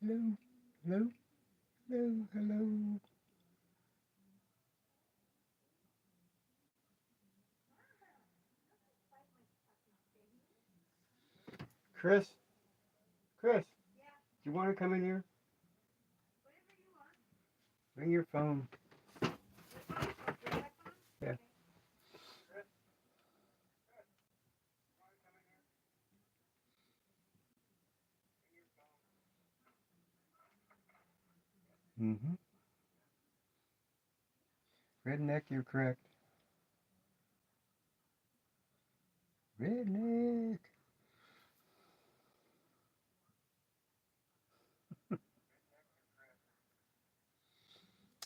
Hello, hello, hello, hello. Chris, Chris, do you want to come in here? Bring your phone. Yeah. Mm-hmm. Redneck, you're correct. Redneck.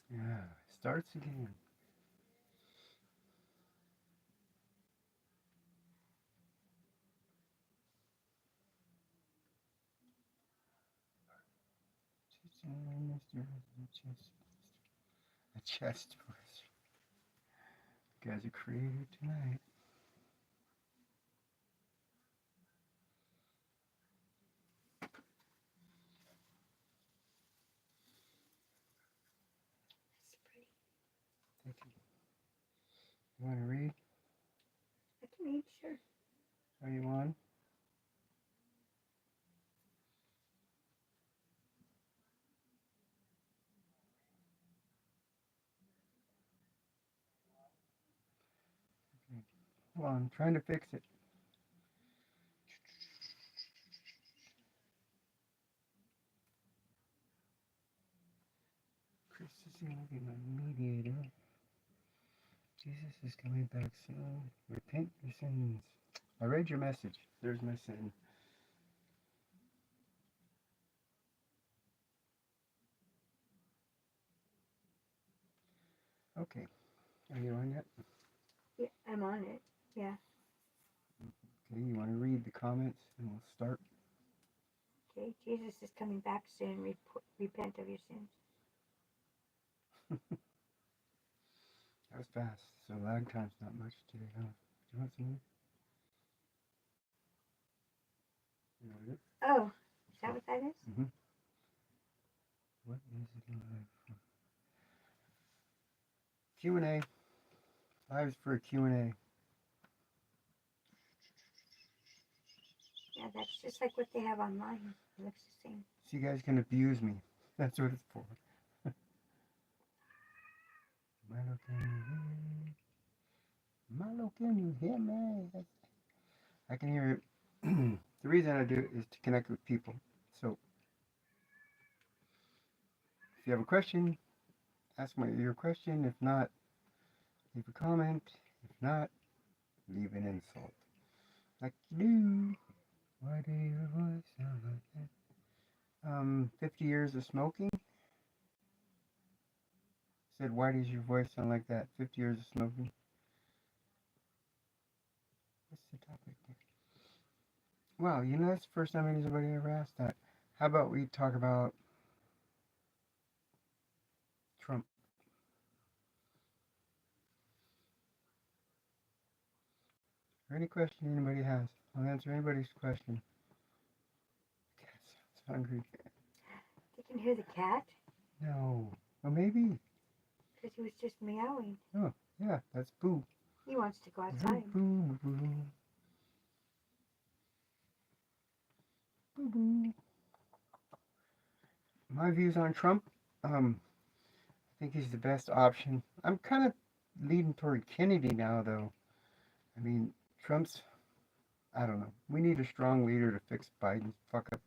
Yeah, starts again. A chest voice. You guys are creative tonight. Thank you. You want to read? I can read, sure. Are you on? Okay. Hold on, I'm trying to fix it. Chris is going to be my mediator. Jesus is coming back soon. Repent your sins. I read your message. There's my sin. Okay. Are you on yet? Yeah, I'm on it. Yeah. Okay, you want to read the comments and we'll start? Okay. Jesus is coming back soon. Repent of your sins. That was fast. So lag time's not much today, huh? Do you want some? You want it? Oh, is that what that is? Mm-hmm. What is it live for? Q&A. Live's for a Q&A. Yeah, that's just like what they have online. It looks the same. So you guys can abuse me. That's what it's for. Milo, can you hear me? Milo, can you hear me? I can hear it. The reason I do it is to connect with people. So if you have a question, ask your question. If not, leave a comment. If not, leave an insult. Like you do. Why do your voice sound like that? 50 years of smoking? Said, why does your voice sound like that? 50 years of smoking? What's the topic? Wow, that's the first time anybody ever asked that. How about we talk about Trump? Or any question anybody has. I'll answer anybody's question. Cat sounds hungry. You can hear the cat No. Well, maybe. because he was just meowing. Oh, yeah, that's Boo. He wants to go outside. Boo, boo, boo. Boo, boo. My views on Trump, I think he's the best option. I'm kind of leaning toward Kennedy now, though. I mean, Trump's, I don't know. We need a strong leader to fix Biden's fuck up.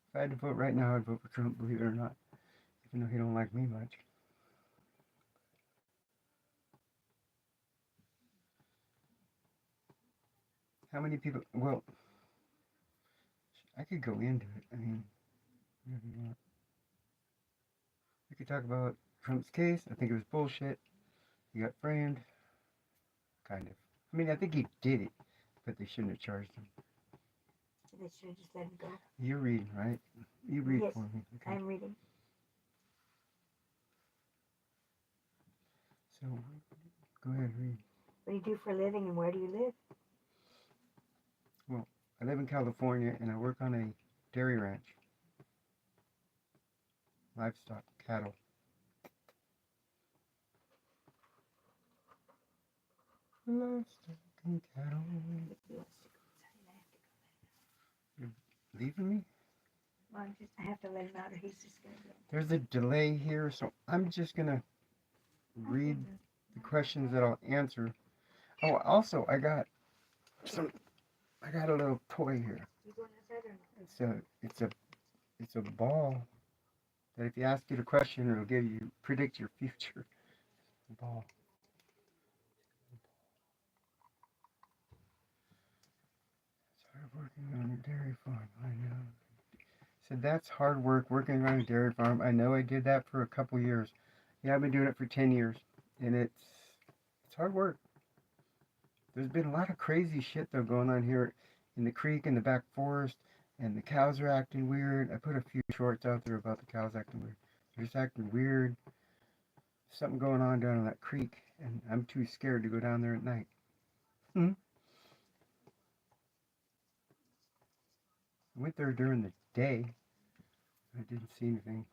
If I had to vote right now, I'd vote for Trump, believe it or not, even though he don't like me much. How many people? Well, I could go into it. I mean, whatever you want. We could talk about Trump's case. I think it was bullshit. He got framed. Kind of. I mean, I think he did it, but they shouldn't have charged him. They should have just let him go. You're reading, right? You read Yes, for me. Okay. I'm reading. So, go ahead, read. What do you do for a living and where do you live? Well, I live in California and I work on a dairy ranch. Livestock, cattle. Livestock and cattle. If he wants to go inside, I have to go. You're leaving me? Well, I have to let him out, or he's just gonna go. There's a delay here, so I'm just gonna read the questions that I'll answer. Oh, also I got a little toy here. You going outside or not? It's a ball that if you ask it a question, it'll predict your future. Ball. It's hard working on a dairy farm. I know. So that's hard work working on a dairy farm. I know I did that for a couple years. Yeah, I've been doing it for 10 years, and it's hard work. There's been a lot of crazy shit though going on here in the creek in the back forest, and the cows are acting weird. I put a few shorts out there about the cows acting weird. They're just acting weird. Something going on down in that creek, and I'm too scared to go down there at night. I went there during the day. I didn't see anything.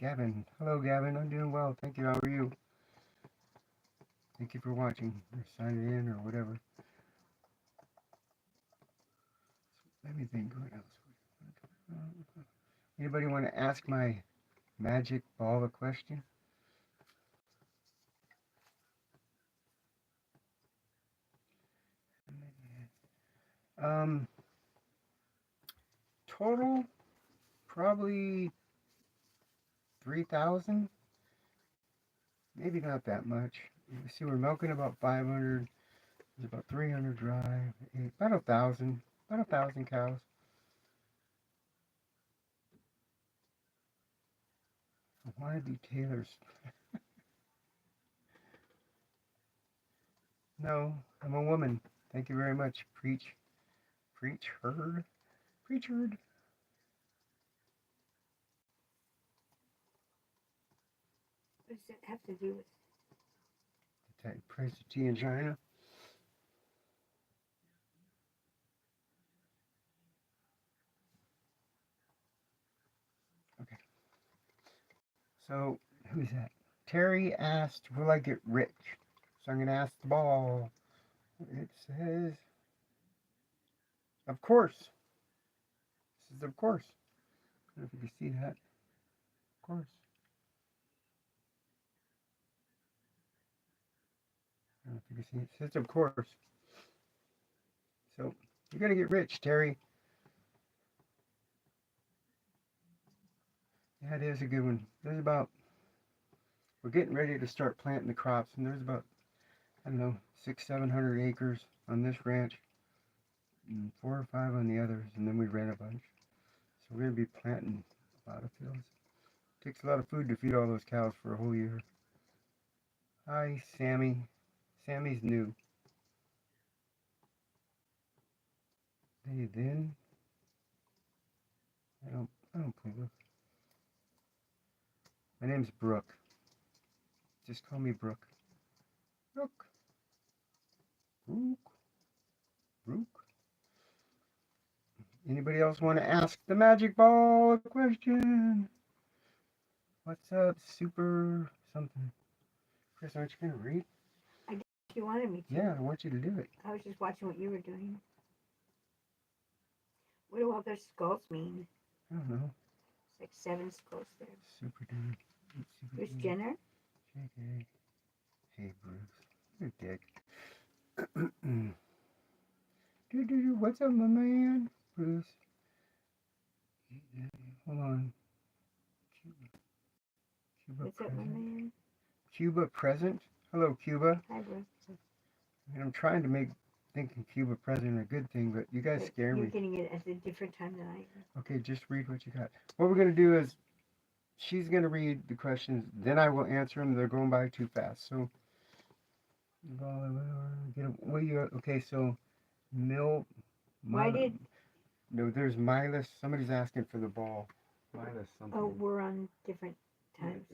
Gavin. Hello, Gavin. I'm doing well. Thank you. How are you? Thank you for watching or signing in or whatever. Let me think. What else? Anybody want to ask my magic ball a question? Total, probably 3,000. Maybe not that much. You see, we're milking about 500. There's about 300 dry. About 1,000. About 1,000 cows. I want to be Taylor's. No, I'm a woman. Thank you very much. Preach, heard, preach heard. What does that have to do with? Praise the tea in China. Okay. So, who's that? Terry asked, will I get rich? So I'm going to ask the ball. It says, of course. It says, of course. I don't know if you can see that. Of course. I don't know if you can see it. It says, of course. So, you're going to get rich, Terry. Yeah, it is a good one. We're getting ready to start planting the crops, and there's about, I don't know, 600-700 acres on this ranch, and 4 or 5 on the others, and then we rent a bunch. So we're going to be planting a lot of fields. It takes a lot of food to feed all those cows for a whole year. Hi, Sammy. Sammy's new. Hey, then. I don't play with. My name's Brooke. Just call me Brooke. Brooke. Brooke. Anybody else want to ask the magic ball a question? What's up, super something? Chris, aren't you going to read? I guess you wanted me to. Yeah, I want you to do it. I was just watching what you were doing. What do all their skulls mean? I don't know. It's like 7 skulls there. Super dude. Bruce Jenner? JK. Hey, Bruce. You're a dick. What's up, my man? Bruce. Hold on. Cuba What's up, my man? Cuba present. Hello, Cuba. Hi, Bruce. And I'm trying to thinking Cuba present a good thing, but you guys scare me. You're getting it at a different time than I am. Okay, just read what you got. What we're going to do is, she's going to read the questions, then I will answer them. They're going by too fast. So, okay, so, no, there's Milas. Somebody's asking for the ball. Milas something. Oh, we're on different times.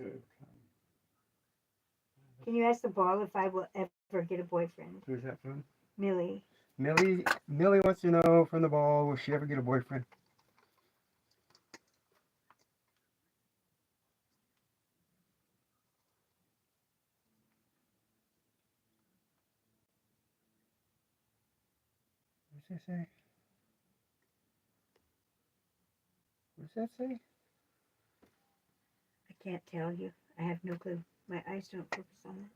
Can you ask the ball if I will ever get a boyfriend? Who's that from? Millie. Millie wants to know from the ball, will she ever get a boyfriend? What does that say? What does that say? I can't tell you. I have no clue. My eyes don't focus on that.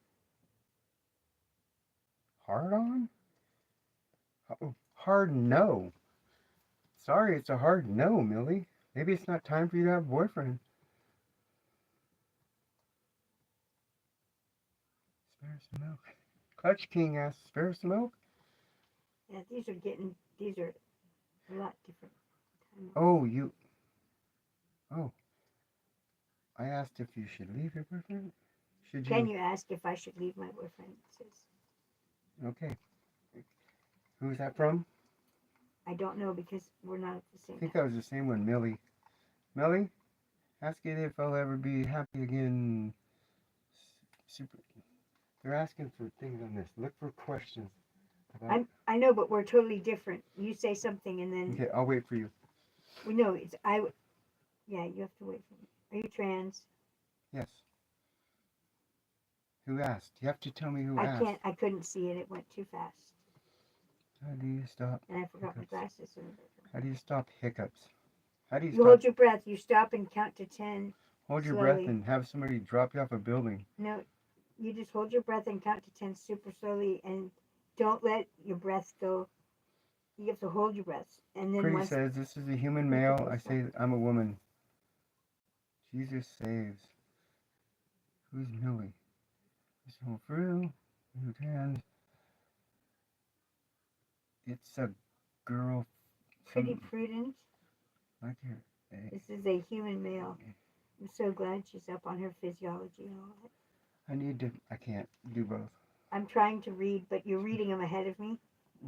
Hard on? Oh, hard no. Sorry, it's a hard no, Millie. Maybe it's not time for you to have a boyfriend. Spare some milk. Clutch King asks, spare some milk? Yeah, these are a lot different. Oh, oh. I asked if you should leave your boyfriend. Should you? Can you ask if I should leave my boyfriend? It says. Okay. Who's that from? I don't know because we're not at the same I think time. that was the same one, Millie. Millie, ask it if I'll ever be happy again. Super. They're asking for things on this. Look for questions. I know, but we're totally different. You say something and then Okay, I'll wait for you. we know it's Yeah, you have to wait for me. Are you trans? Yes. Who asked? You have to tell me who asked. I couldn't see it. It went too fast. How do you stop And I forgot hiccups? my glasses. How do you stop hiccups? How do you You stop? hold your breath. You stop and count to 10. Hold your slowly. breath and have somebody drop you off a building. No, you just hold your breath and count to 10 super slowly and don't let your breath go. You have to hold your breath. And then Pretty says, this is a human male. I say I'm a woman. Jesus saves. Who's Millie? It's all through. Who trans? It's a girl. Pretty prudent. Like her. This is a human male. I'm so glad she's up on her physiology and all that. I can't do both. I'm trying to read, but you're reading them ahead of me.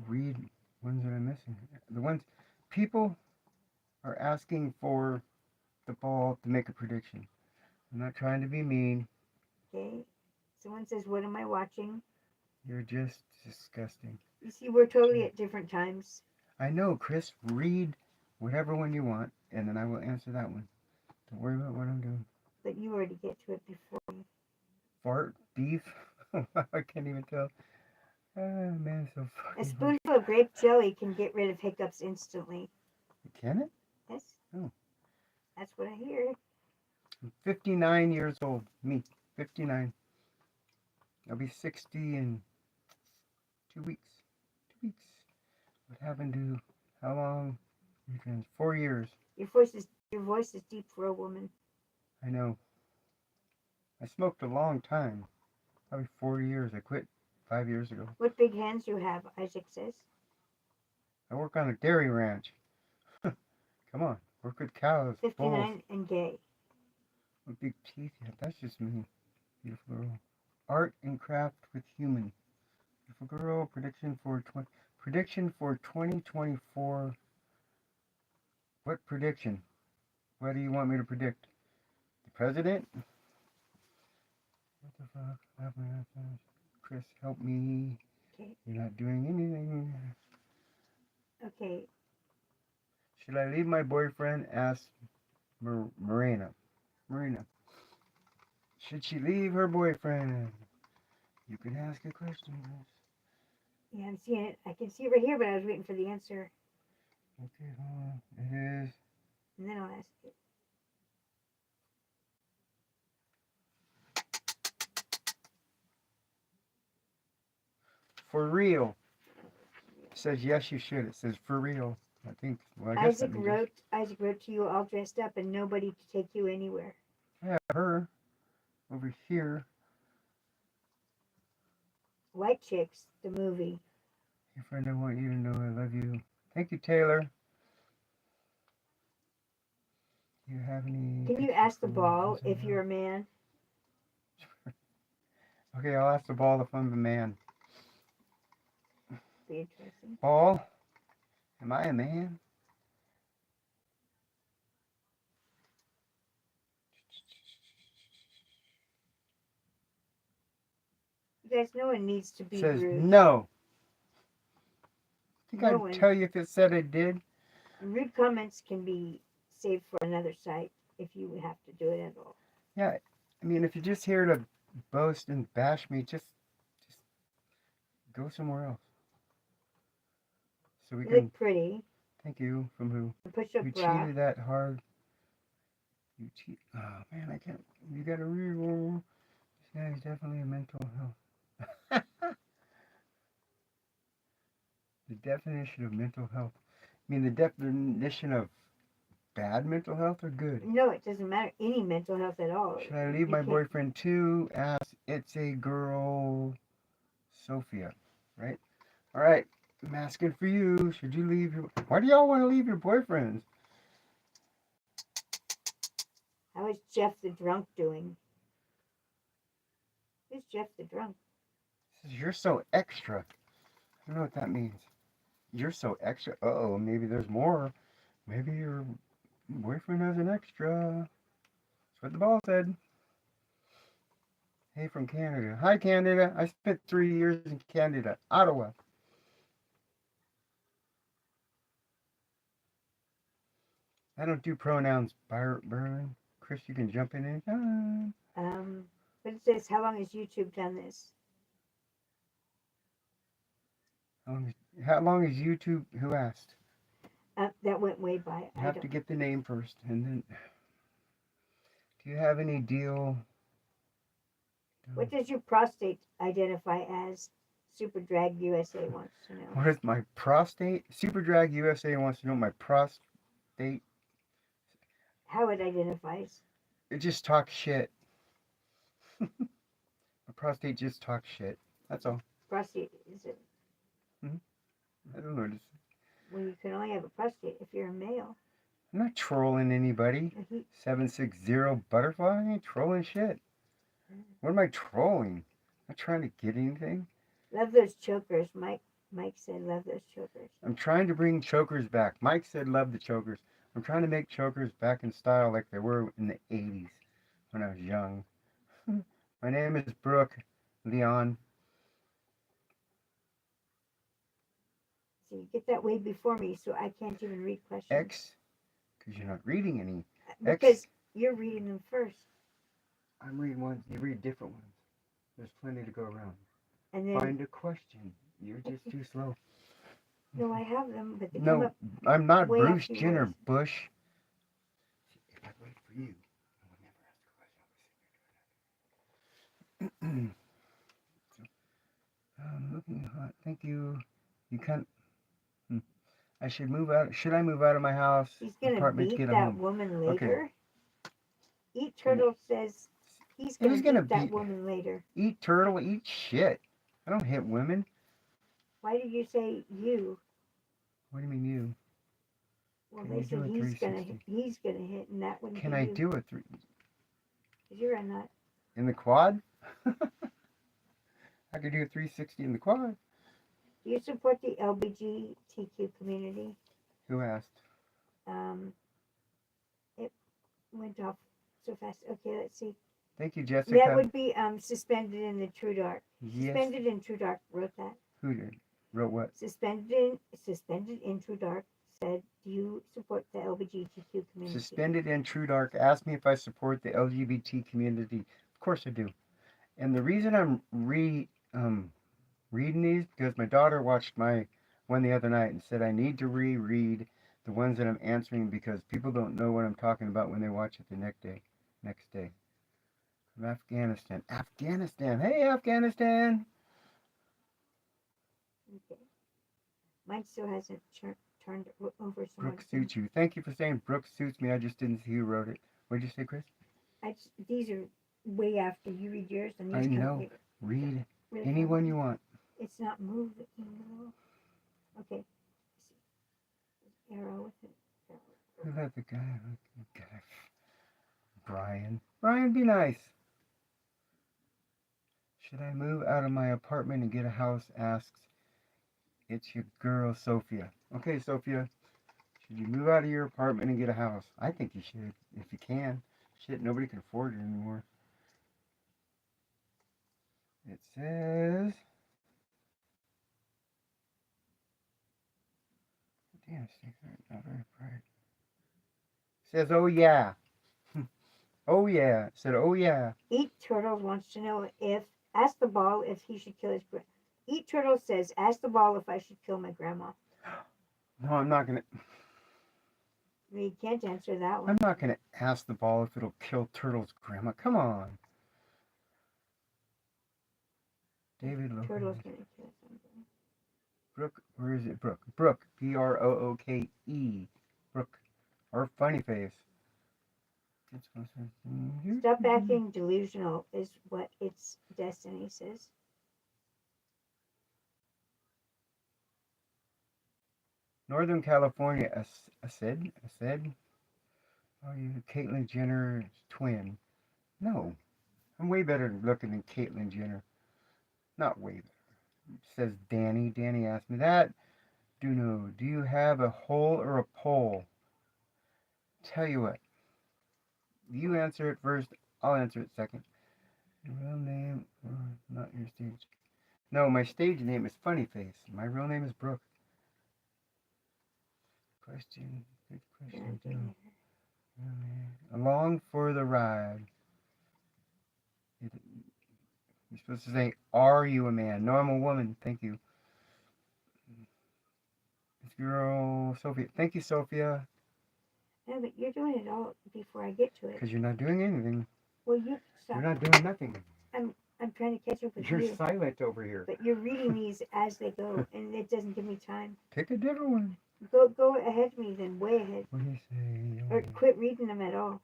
Read ones that I'm missing. The ones people are asking for the ball to make a prediction. I'm not trying to be mean. Okay. Someone says, what am I watching? You're just disgusting. You see, we're totally at different times. I know, Chris. Read whatever one you want, and then I will answer that one. Don't worry about what I'm doing. But you already get to it before me. Fart? Beef? I can't even tell. Man, so A fucking spoonful of grape jelly can get rid of hiccups instantly. Can it? Yes. Oh. That's what I hear. I'm 59 years old. Me. 59. I'll be 60 in 2 weeks. 2 weeks. What happened to how long? 4 years. Your voice is deep for a woman. I know. I smoked a long time. Probably 4 years. I quit 5 years ago. What big hands you have, Isaac says. I work on a dairy ranch. Come on. Work with cows. 59 bulls. and gay. What big teeth you have. That's just me. Beautiful girl. Art and craft with human. Beautiful girl. Prediction for 2024. What prediction? What do you want me to predict? The president? What the fuck? Chris, help me. Okay. You're not doing anything. Okay. Should I leave my boyfriend? Asked Marina. Should she leave her boyfriend? You can ask a question. Yeah, I'm seeing it. I can see it right here, but I was waiting for the answer. Okay, hold on. It is. And then I'll ask it. For real. It says yes, you should. It says for real. I think. Well, I guess Isaac wrote to you all dressed up and nobody to take you anywhere. I have her over here. White Chicks, the movie. Hey friend, I want you to know I love you. Thank you, Taylor. Do you have any? Can you ask the ball if you're a man? Okay, I'll ask the ball if I'm a man. Be interesting. Ball, am I a man? guys, no one needs to be Says rude. no. I think No I'd one. tell you if it said it did. Rude comments can be saved for another site if you have to do it at all. Yeah, I mean, if you're just here to boast and bash me, just go somewhere else. So we You can look pretty. thank you from who? A push-up You bra. cheated that hard. You cheat. Oh man, I can't. You gotta reroll. This guy is definitely a mental health. The definition of mental health. I mean, the definition of bad mental health or good? No, it doesn't matter. Any mental health at all. Should I leave You my can't. boyfriend too? Ask. It's a girl, Sophia. Right? All right. I'm asking for you. Should you leave your? Why do y'all want to leave your boyfriends? How is Jeff the drunk doing? Who's Jeff the drunk? Says you're so extra. I don't know what that means. You're so extra. Uh-oh, maybe there's more. Maybe your boyfriend has an extra. That's what the ball said. Hey, from Canada. Hi, Canada. I spent 3 years in Canada, Ottawa. I don't do pronouns, Byron. Chris, you can jump in anytime. But it says, how long has YouTube done this? How long is YouTube? Who asked? That went way by. You have to get the name first, and then. Do you have any deal? What does your prostate identify as? Super Drag USA wants to know. What is my prostate? Super Drag USA wants to know my prostate. How it identifies. It just talks shit. My prostate just talks shit. That's all. Prostate is it? I don't know. Well, you can only have a prostate if you're a male. I'm not trolling anybody. 760 butterfly. I ain't trolling shit. What am I trolling? I'm not trying to get anything. Love those chokers. Mike said love those chokers. I'm trying to bring chokers back. Mike said love the chokers. I'm trying to make chokers back in style like they were in the 80s when I was young. My name is Brooke Leon. So you get that way before me, so I can't even read questions. X, because you're not reading any. Because X, you're reading them first. I'm reading ones. You read different ones. There's plenty to go around. And then, Find a question. You're just too slow. no, I have them, but they come No, up. I'm not way Bruce after Jenner, yours. Bush. If I wait for you, I would never ask a question. Looking hot. Thank you. You can't. I should move out. Should I move out of my house? He's gonna Apartment to beat get a that home. woman later. Okay. Eat Turtle says he's Who's gonna gonna beat that beat- woman later. Eat turtle, eat shit. I don't hit women. Why did you say you? What do you mean you? Well, Can they you do said a he's gonna 360? hit, and that wouldn't Can be I you. do it 'Cause you're a nut. in the quad? I could do a 360 in the quad. Do you support the LGBTQ community? Who asked? It went off so fast. Okay, let's see. Thank you, Jessica. That would be suspended in the True Dark. Yes. Suspended in True Dark wrote that. Who did? Wrote what? Suspended in True Dark said, "Do you support the LGBTQ community?" Suspended in True Dark asked me if I support the LGBT community. Of course I do. And the reason I'm reading these because my daughter watched my one the other night and said I need to reread the ones that I'm answering because people don't know what I'm talking about when they watch it the next day. From Afghanistan. Afghanistan. Hey, Afghanistan. Okay. Mine still hasn't turned over. So Brooke suits you. Thank you for saying Brooke suits me. I just didn't see who wrote it. What did you say, Chris? These are way after you read yours, and these I know. Read really anyone you want. It's not moving. Okay. Arrow with it. Who let the guy? Brian. Brian, be nice. Should I move out of my apartment and get a house? Asks. It's your girl, Sophia. Okay, Sophia. Should you move out of your apartment and get a house? I think you should, if you can. Shit, nobody can afford it anymore. It says, damn, sticks are not very bright. It says, oh yeah. Oh yeah. It said, oh yeah. Eat Turtle wants to know if, ask the ball if he should kill his grandma. Eat Turtle says, ask the ball if I should kill my grandma. No, I'm not gonna. We can't answer that one. I'm not gonna ask the ball if it'll kill Turtle's grandma. Come on. David Lopez. Turtle's gonna kill something. Brooke, where is it? Brooke. Brooke. Brooke. Brooke. Or funny face. Stop acting delusional is what its destiny says. Northern California, Acid? Oh, you Caitlyn Jenner's twin. No. I'm way better looking than Caitlyn Jenner. Not way better. It says Danny. Danny asked me that. Do you have a hole or a pole? Tell you what. You answer it first. I'll answer it second. Your real name or not your stage? No, my stage name is Funny Face. My real name is Brooke. Question. Good question. Along for the ride. You're supposed to say, are you a man? No, I'm a woman. Thank you. This girl, Sophia. Thank you, Sophia. No, but you're doing it all before I get to it. Because you're not doing anything. Well, you stop. You're not doing nothing. I'm trying to catch up with You're you. silent over here. But you're reading these as they go, and it doesn't give me time. Pick a different one. Go ahead of me then, way ahead. What do you say? Or quit reading them at all.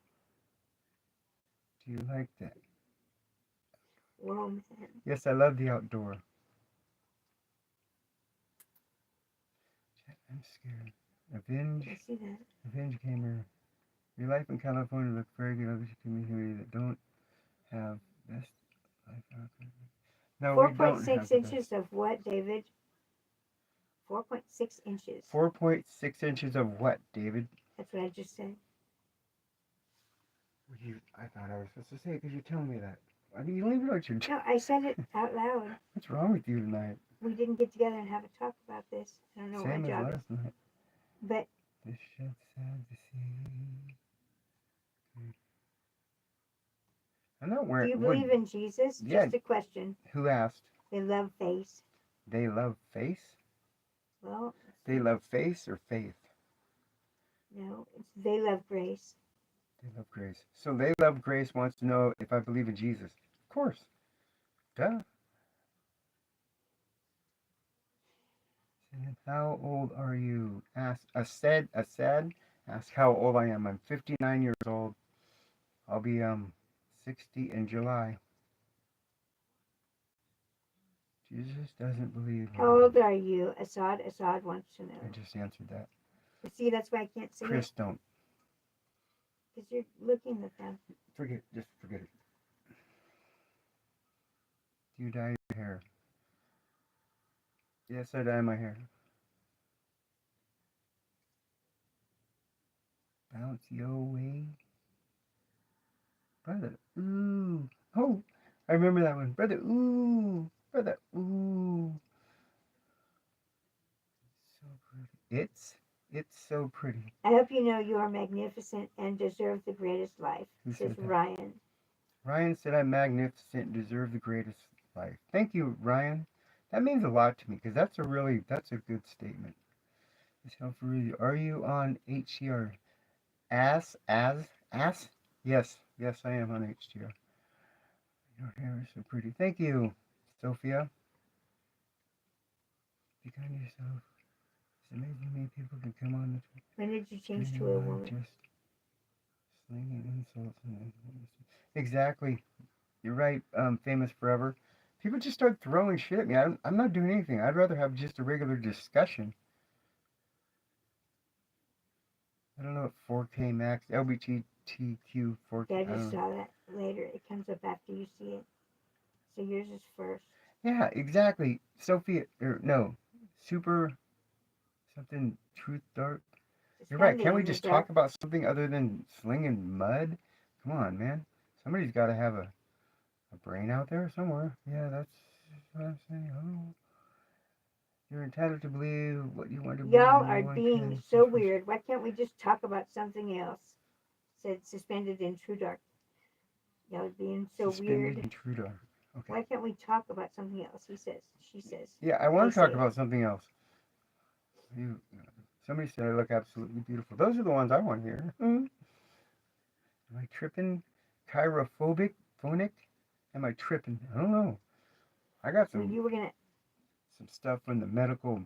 Do you like that? Whoa, man. Yes, I love the outdoor. I'm scared. Avenge. I see that. Avenge Gamer. Your life in California looks very good. Obviously, community that don't have best life outcome. No, we don't have 4.6 inches of what, David? 4.6 inches. 4.6 inches of what, David? That's what I just said. I thought I was supposed to say it because you're telling me that. I mean, you don't even know what you're doing. No, I said it out loud. What's wrong with you tonight? We didn't get together and have a talk about this. I don't know what Same my as job is. last night. But This shit's sad to see. I'm not do wearing. you believe in Jesus? Yeah. Just a question. Who asked? They love face. They love face? Well, They love face or faith? no, it's they love grace. They love grace. So they love grace wants to know if I believe in Jesus. Of course. Duh. How old are you? Ask Asad. Ask how old I am. I'm 59 years old. I'll be 60 in July. Jesus doesn't believe. How old are you? Assad wants to know. I just answered that. See, that's why I can't say Chris, it. don't. Because you're looking at them. Just forget it. Do you dye your hair? Yes, I dye my hair. Bounce your way. Brother, ooh. Oh, I remember that one. Brother, ooh. Brother, ooh. So pretty. It's so pretty. I hope you know you are magnificent and deserve the greatest life, Who says said that? Ryan. Ryan said I'm magnificent, deserve the greatest life. Thank you, Ryan. That means a lot to me because that's a good statement. Are you on HCR? Ass? Yes, I am on HDR. Your hair is so pretty. Thank you, Sophia. Be kind to yourself. It's amazing how many people can come on the When did you change to a woman? just slinging insults. Exactly. You're right, famous forever. People just start throwing shit at me. I'm not doing anything. I'd rather have just a regular discussion. I don't know what 4K max, LGBTQ 4K. Yeah, I just saw that later. It comes up after you see it. So yours is first. Yeah, exactly. Sophia, no, super something truth dark. You're right. Can't we just talk about something other than slinging mud? Come on, man. Somebody's got to have a a brain out there somewhere. Yeah, that's what I'm saying. Oh, you're entitled to believe what you want to believe. Y'all No are one being can so force weird. Why can't we just talk about something else? Said suspended in true dark. Y'all are being so suspended weird. intruder. Okay. Why can't we talk about something else? He says. She says. Yeah, I They want to talk say. about something else. You, somebody said I look absolutely beautiful. Those are the ones I want to hear. Am I tripping? Chirophobic? Phonic? Am I tripping? I don't know. I got So you were gonna. some stuff from the medical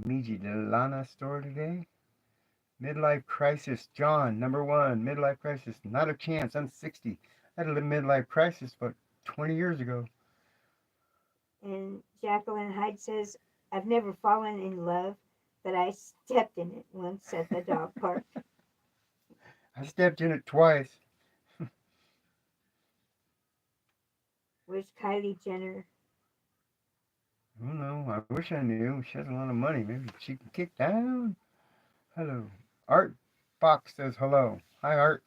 Miji Delana store today. Midlife crisis, John, number one. Midlife crisis, not a chance. I'm 60. I had a midlife crisis about 20 years ago. And Jacqueline Hyde says, "I've never fallen in love, but I stepped in it once at the dog park." I stepped in it twice. Where's Kylie Jenner? I don't know. I wish I knew. She has a lot of money. Maybe she can kick down. Hello. Art Fox says hello. Hi, Art.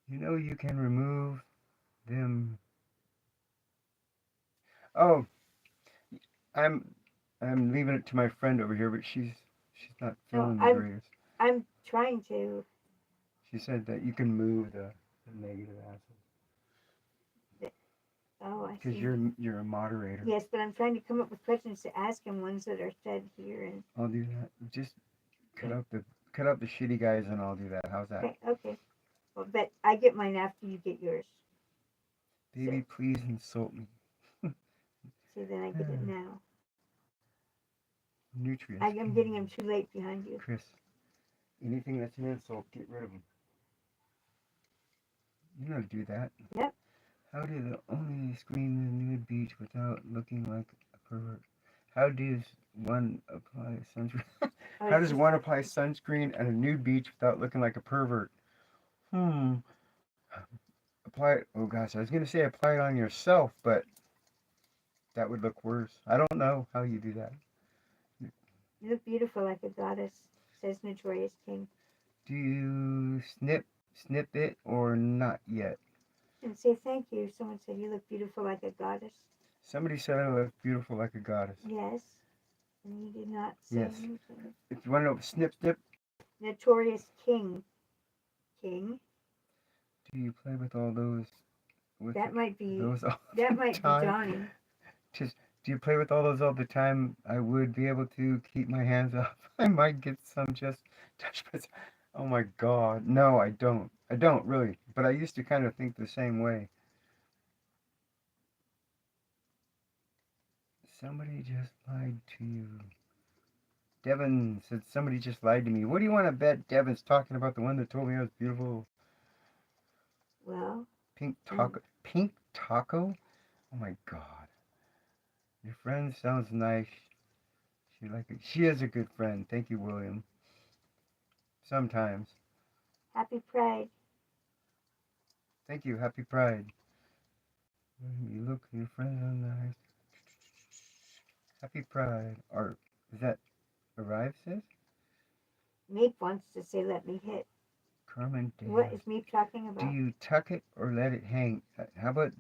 You know you can remove them. Oh, I'm I'm leaving it to my friend over here, but she's not No, feeling the I'm greatest. I'm trying to. She said that you can move the negative acid Oh, I because see. you're a moderator. Yes, but I'm trying to come up with questions to ask him, ones that are said here. And I'll do that. Just cut out the shitty guys, and I'll do that. How's that? okay, okay. Well, but I get mine after you get yours. Baby, So, please insult me. see, then I get it now. Nutrients. I'm getting them too late behind you. Chris, anything that's an insult, get rid of them. You know how to do that. Yep. How do the only screen the nude beach without looking like a pervert? How does one apply sunscreen? Oh, How it's does just one apply sunscreen at a nude beach without looking like a pervert? Hmm. Apply it. Oh gosh, I was gonna say apply it on yourself, but that would look worse. I don't know how you do that. you look beautiful like a goddess, says Notorious King. Do you snip it or not yet? And say thank you. Someone said you look beautiful like a goddess. Somebody said I look beautiful like a goddess. Yes. And you did not say Yes. anything. If you want to know, snip. Notorious King. King. Do you play with all those? With That might be. those all That the might be time? Donnie. Just do you play with all those all the time? I would be able to keep my hands off. I might get some just touch. Oh my God, no, I don't. I don't really. But I used to kind of think the same way. Somebody just lied to you. Devin said somebody just lied to me. What do you want to bet Devin's talking about? The one that told me I was beautiful. Well. Pink taco. Pink taco? Oh my God. Your friend sounds nice. She is a good friend. Thank you, William. Sometimes. Happy Pride. Thank you. Happy Pride. You look, your friends are nice. Happy Pride. Or is that arrive, sis? Meep wants to say let me hit. Carmen Diaz. What is Meep talking Do about? you tuck it or let it hang? How about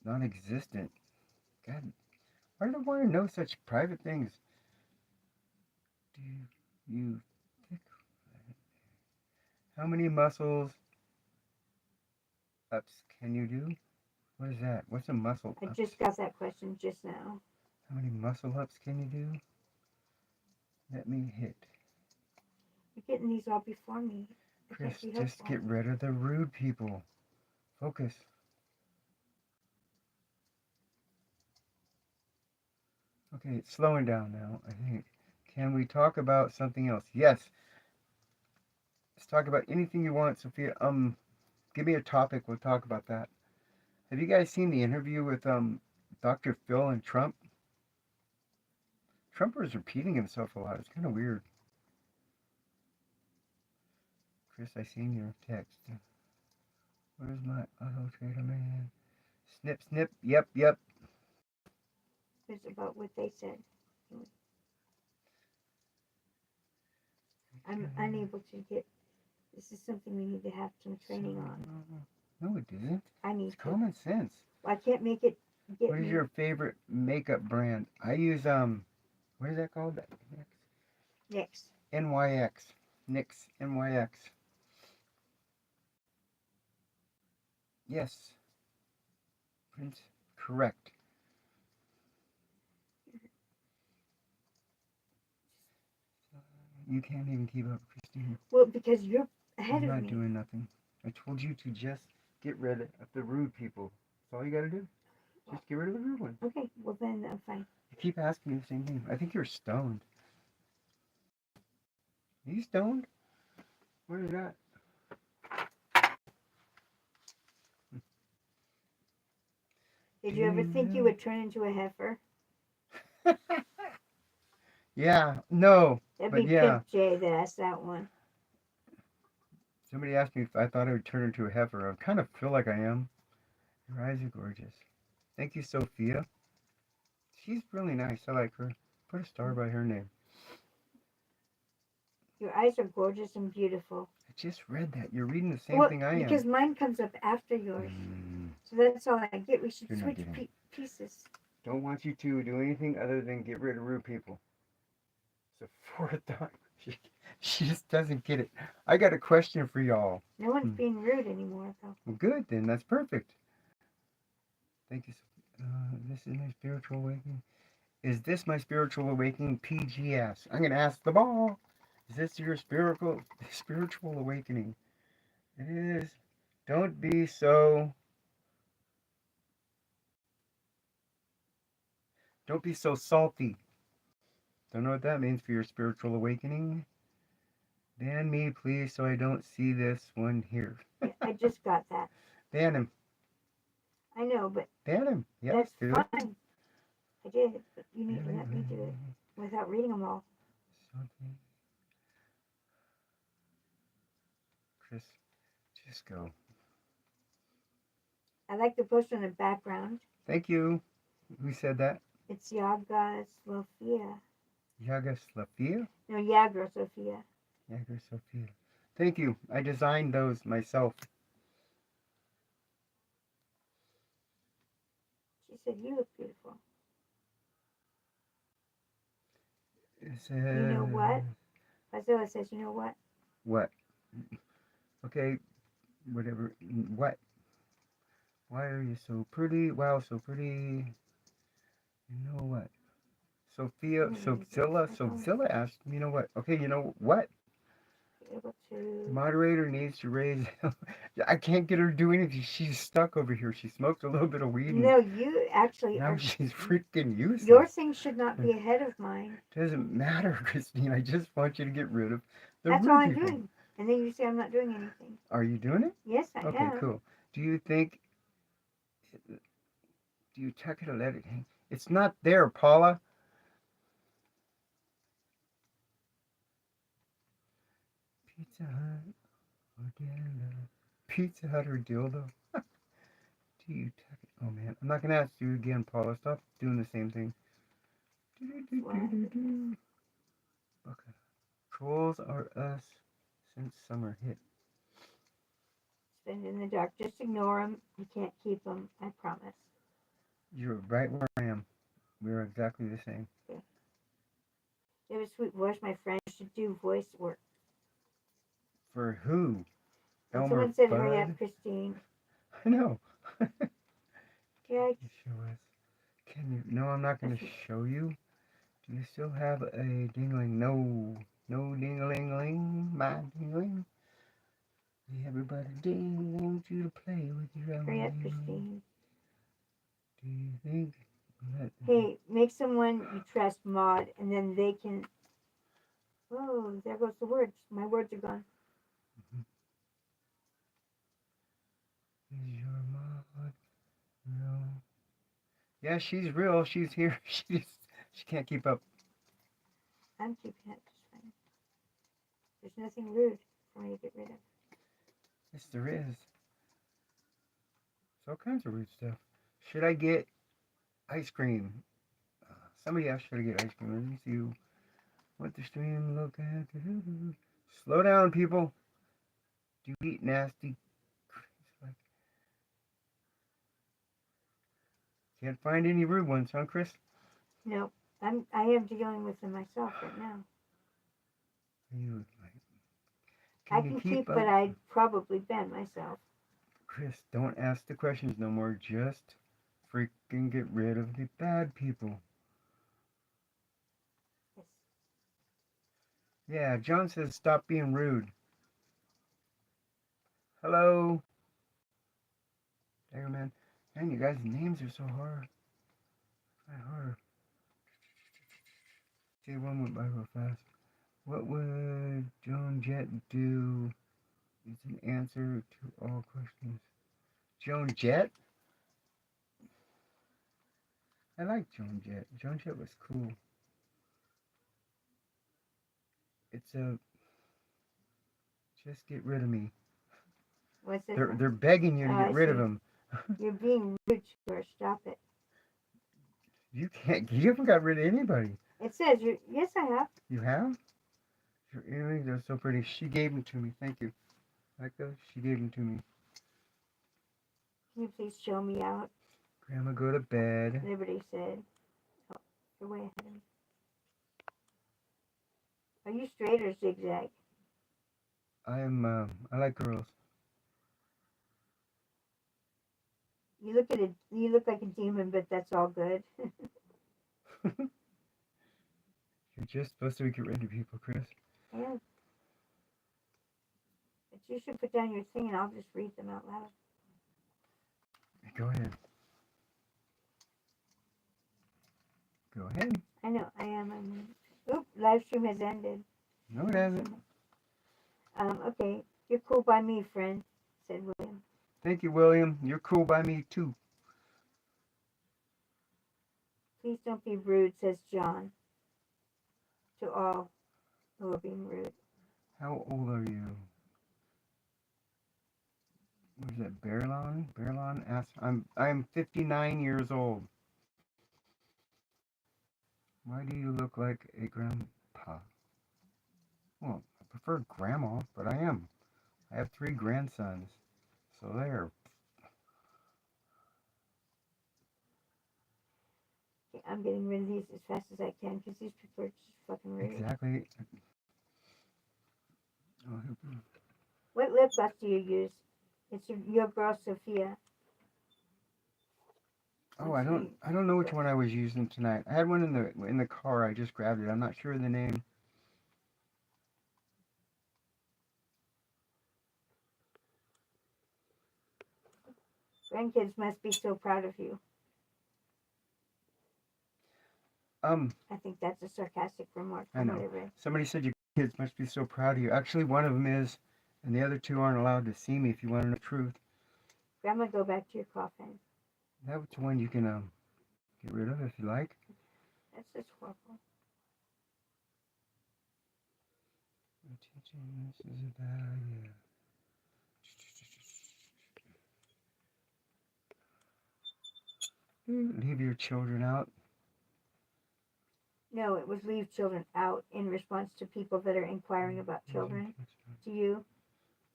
non-existent? God, why do I want to know such private things? Do you thick? How many muscles ups can you do? What is that? What's a muscle I ups? just got that question just now. How many muscle ups can you do? Let me hit. You're getting these all before me. Chris, just get rid of the rude people. Focus. Okay, it's slowing down now, I think. Can we talk about something else? Yes. Let's talk about anything you want, Sophia. Give me a topic. We'll talk about that. Have you guys seen the interview with Dr. Phil and Trump? Trump was repeating himself a lot. It's kind of weird. Chris, I seen your text. Where's my auto trader man? Snip, snip. Yep. It's about what they said. I'm unable to get. This is something we need to have some training on. No, it isn't. I need It's to. common sense. Well, I can't make it get What is me. your favorite makeup brand? I use what is that called? Next. NYX. NYX. NYX. Yes. Prince. Correct. You can't even keep up, Christine. Well, because you're ahead I'm of not me. doing nothing. I told you to just get rid of the rude people. That's all you gotta do. Just get rid of the rude ones. Okay, well then I'm fine. You keep asking me the same thing. I think you're stoned. Are you stoned? Where is that? Did you ever think you would turn into a heifer? Yeah, no, That'd but be yeah. Pimp J that asked that one. Somebody asked me if I thought I would turn into a heifer. I kind of feel like I am. Your eyes are gorgeous. Thank you, Sophia. She's really nice. I like her. Put a star by her name. Your eyes are gorgeous and beautiful. I just read that. You're reading the same Well, thing I am. because mine comes up after yours. So that's all I get. We should You're not switch getting it. pieces. Don't want you to do anything other than get rid of rude people. It's the fourth time. She just doesn't get it. I got a question for y'all. No one's being rude anymore, though. Well, good then. That's perfect. Thank you. This is my spiritual awakening. Is this my spiritual awakening? PGS. I'm gonna ask the ball. Is this your spiritual awakening? It is. Don't be so. Don't be so salty. Don't know what that means for your spiritual awakening. Ban me, please, so I don't see this one here. Yeah, I just got that. Ban him. I know, but Ban him. Yes, that's do fine. it. I did, but you need to let me do it without reading them all. Something. Chris, just go. I like the poster in the background. Thank you. Who said that? It's Yaga Sophia. Yaga Sophia? No, Yaga Sophia. Yaga Sophia. Thank you. I designed those myself. She said, you look beautiful. It says, You know what? Priscilla says, you know what? What? Okay, whatever. What? Why are you so pretty? Wow, so pretty. You know what? Sophia asked, you know what? Okay, you know what? Able The to. moderator needs to raise. I can't get her to do anything. She's stuck over here. She smoked a little bit of weed. No, you actually now are. She's freaking useless. Your thing should not be ahead of mine. Doesn't matter, Christine. I just want you to get rid of the That's rude all I'm people. doing. And then you say I'm not doing anything. Are you doing it? Yes, I Okay, am. cool. Do you think? Do you tuck it or let it hang? It's not there, Paula. Pizza Hut or dildo? Pizza Hut or dildo? Do you tuck it? Oh man, I'm not gonna ask you again, Paula. Stop doing the same thing. Okay. Trolls are us since summer hit. Spend in the dark. Just ignore them. You can't keep them. I promise. You're right where I am. We're exactly the same. Okay. You have a sweet voice, my friend. You should do voice work. For who? And Elmer someone said, Fudd? hurry up, Christine. I know. Yeah. You show us. Can you? No, I'm not going to show you. Do you still have a dingling? No. No ding-a-ling-a-ling. My dingling. Everybody ding. Want you to play with your own. Hurry up, Christine. Do you think that... Hey, make someone you trust mod, and then they can. Oh, there goes the words. My words are gone. Is your mod real? Yeah, she's real. She's here. She can't keep up. I'm keeping it just fine. There's nothing rude for me to get rid of. Yes, there is. It's all kinds of rude stuff. Should I get ice cream? Somebody else should I get ice cream. Let me see what the stream look at. Slow down, people. Do you eat nasty? Can't find any rude ones, huh, Chris? No, I am dealing with them myself right now. You like, I can you can keep keep up? what I'd probably been myself. Chris, don't ask the questions no more. Just freaking get rid of the bad people. Yes. Yeah, John says stop being rude. Hello. There, man. Man, you guys' names are so hard. Hard. See, one went by real fast. What would Joan Jett do? Is an answer to all questions. Joan Jett? I like Joan Jett. Joan Jett was cool. It's a just get rid of me. What's this? They're begging you Oh, to I get rid of see. them. You're being rude to her. Stop it. You can't. You haven't got rid of anybody. It says you. Yes, I have. You have? Your earrings are so pretty. She gave them to me. Thank you. Like those? She gave them to me. Can you please show me out? Grandma, go to bed. Liberty said. Oh, you're way ahead of me. Are you straight or zigzag? I like girls. You look at it. You look like a demon, but that's all good. You're just supposed to get rid of people, Chris. Yeah. But you should put down your thing, and I'll just read them out loud. Go ahead. Go ahead. I know. I am. Oop! Live stream has ended. No, it hasn't. Okay. You're cool by me, friend," said William. Thank you, William. You're cool by me, too. "Please don't be rude," says John to all who are being rude. How old are you? What is that, Berlon? Berlon asks. I'm 59 years old. Why do you look like a grandpa? Well, I prefer grandma, but I am. I have 3 grandsons. So there. Okay, I'm getting rid of these as fast as I can because these people are just fucking rude. Exactly. What lip gloss do you use? It's your girl Sophia. Oh, I don't know which one I was using tonight. I had one in the car. I just grabbed it. I'm not sure of the name. Grandkids must be so proud of you. I think that's a sarcastic remark I from know. what I read. Somebody said your kids must be so proud of you. Actually, one of them is, and the other 2 aren't allowed to see me if you want to know the truth. Grandma, go back to your coffin. That's one you can get rid of if you like. That's just horrible. Teaching this is a bad idea. Leave your children out. No, it was leave children out in response to people that are inquiring about children. To you,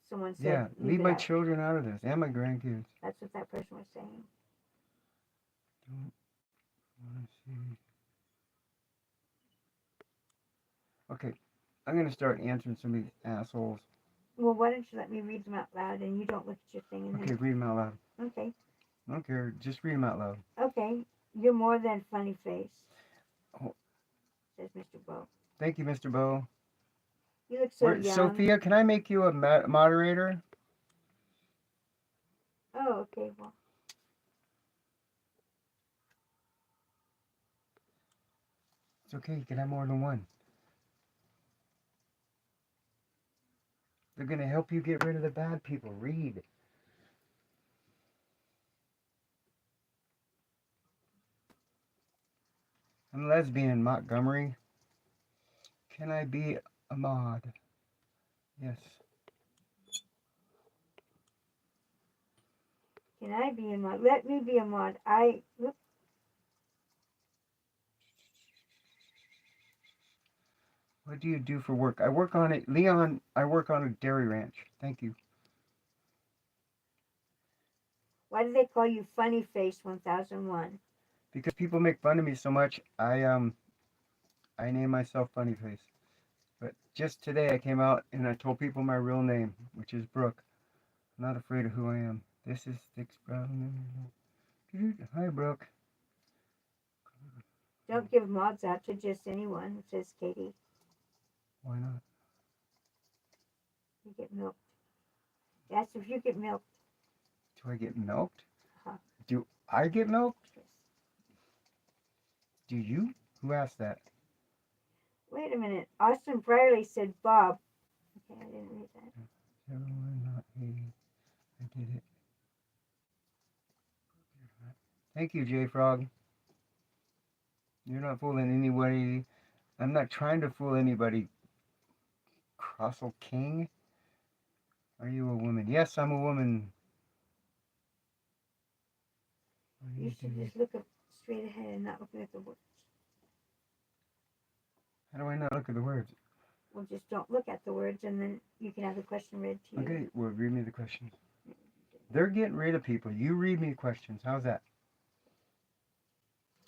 someone said, Yeah, leave my out. children out of this and my grandkids. That's what that person was saying. Don't want to see. Okay, I'm gonna start answering some of these assholes. Well, why don't you let me read them out loud and you don't look at your thing? And Okay, read them out loud. Okay. I don't care. Just read them out loud. Okay. You're more than funny face. Oh. Says Mr. Bo. Thank you, Mr. Bo. You look so young. Sophia, can I make you a moderator? Oh, okay. Well. It's okay. You can have more than one. They're gonna help you get rid of the bad people. Read. I'm lesbian, Montgomery. Can I be a mod? Yes. Can I be a mod? Let me be a mod. Whoops. What do you do for work? I work on it. Leon, I work on a dairy ranch. Thank you. Why do they call you Funny Face 1001? Because people make fun of me so much, I name myself Funny Face. But just today I came out and I told people my real name, which is Brooke. I'm not afraid of who I am. This is Thick's Brown. Hi, Brooke. Don't give mods out to just anyone, says Katie. Why not? You get milked. That's if you get milked. Do I get milked? Uh-huh. Do I get milked? Yes. Do you? Who asked that? Wait a minute. Austin Brierly said Bob. Okay, I didn't read that. No, I'm not hating. I did it. Thank you, J Frog. You're not fooling anybody. I'm not trying to fool anybody. Crossel King? Are you a woman? Yes, I'm a woman. What are You you should doing? just look up straight ahead and not looking at the words. How do I not look at the words? Well, just don't look at the words, and then you can have the question read to you. Okay, well, read me the questions. They're getting rid of people. You read me questions. How's that?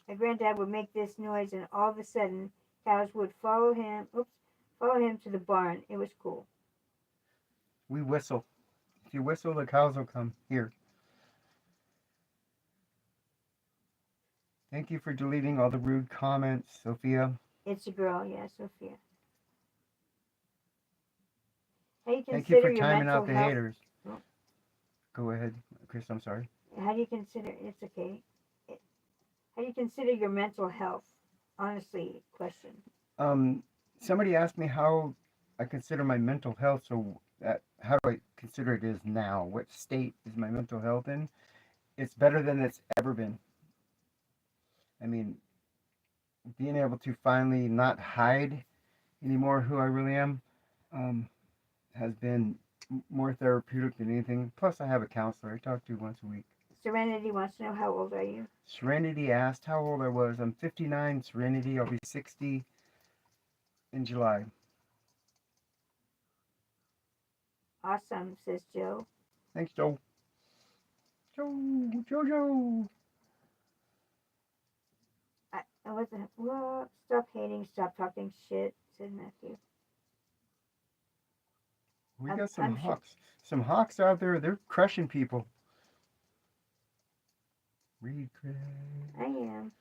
My granddad would make this noise, and all of a sudden, cows would follow him. Follow him to the barn. It was cool. We whistle. If you whistle, the cows will come. Here. Thank you for deleting all the rude comments, Sophia. It's a girl, yeah, Sophia. How do you Thank you consider for your timing mental out the health? haters. Oh. Go ahead, Chris. I'm sorry. How do you consider? It's okay. How do you consider your mental health? Honestly, question. Somebody asked me how I consider my mental health. So, how do I consider it is now? What state is my mental health in? It's better than it's ever been. I mean, being able to finally not hide anymore who I really am um, has been more therapeutic than anything. Plus, I have a counselor I talk to once a week. Serenity wants to know how old are you? Serenity asked how old I was. I'm 59, Serenity. I'll be 60 in July. Awesome, says Joe. Thanks, Joe. Joe. I wasn't. Well, stop hating, stop talking shit, said Matthew. We got some I'm sure. hawks. Some hawks out there. They're crushing people. Read, Chris. I am.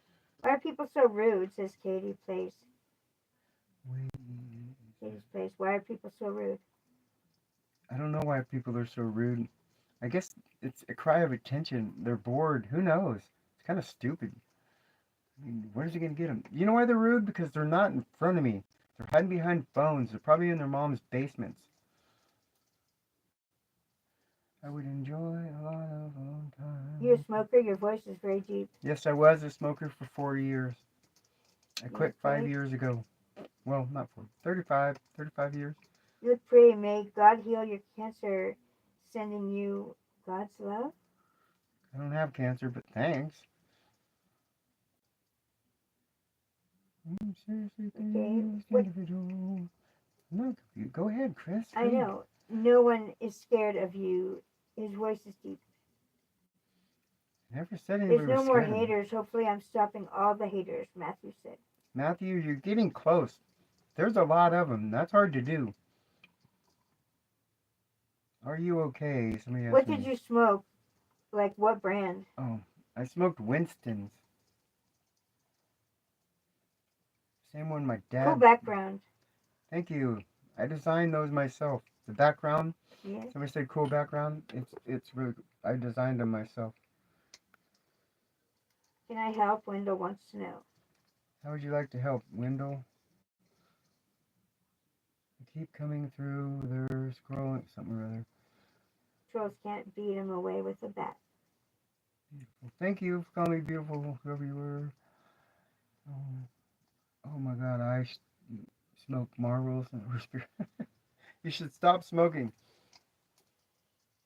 Why are people so rude? Says Katie Place. Wait. Katie's Place. Why are people so rude? I don't know why people are so rude. I guess it's a cry of attention. They're bored. Who knows? It's kind of stupid. I mean, where's it going to get them? You know why they're rude? Because they're not in front of me. They're hiding behind phones. They're probably in their mom's basements. I would enjoy a lot of alone time. You're a smoker. Your voice is very deep. Yes, I was a smoker for 4 years. I quit Okay. 5 years ago. Well, not 4, 35 years. You look pretty. May God heal your cancer. Sending you God's love. I don't have cancer, but thanks. Seriously, What? individual. Look, go ahead, Chris. I know. No one is scared of you. His voice is deep. Never said anybody There's was no more scared of me. haters. Hopefully, I'm stopping all the haters. Matthew said. Matthew, you're getting close. There's a lot of them. That's hard to do. Are you okay? Somebody asked What me. did you smoke? Like what brand? Oh, I smoked Winston's. Same one my dad. Cool background. Thank you. I designed those myself. The background. Yes. Somebody said cool background. It's really. I designed them myself. Can I help? Wendell wants to know. How would you like to help, Wendell? They keep coming through. They're scrolling something or other. Trolls can't beat him away with a bat. Beautiful. Thank you for calling me beautiful, whoever you were. Oh my God, I smoke Marlboros and whisper. You should stop smoking.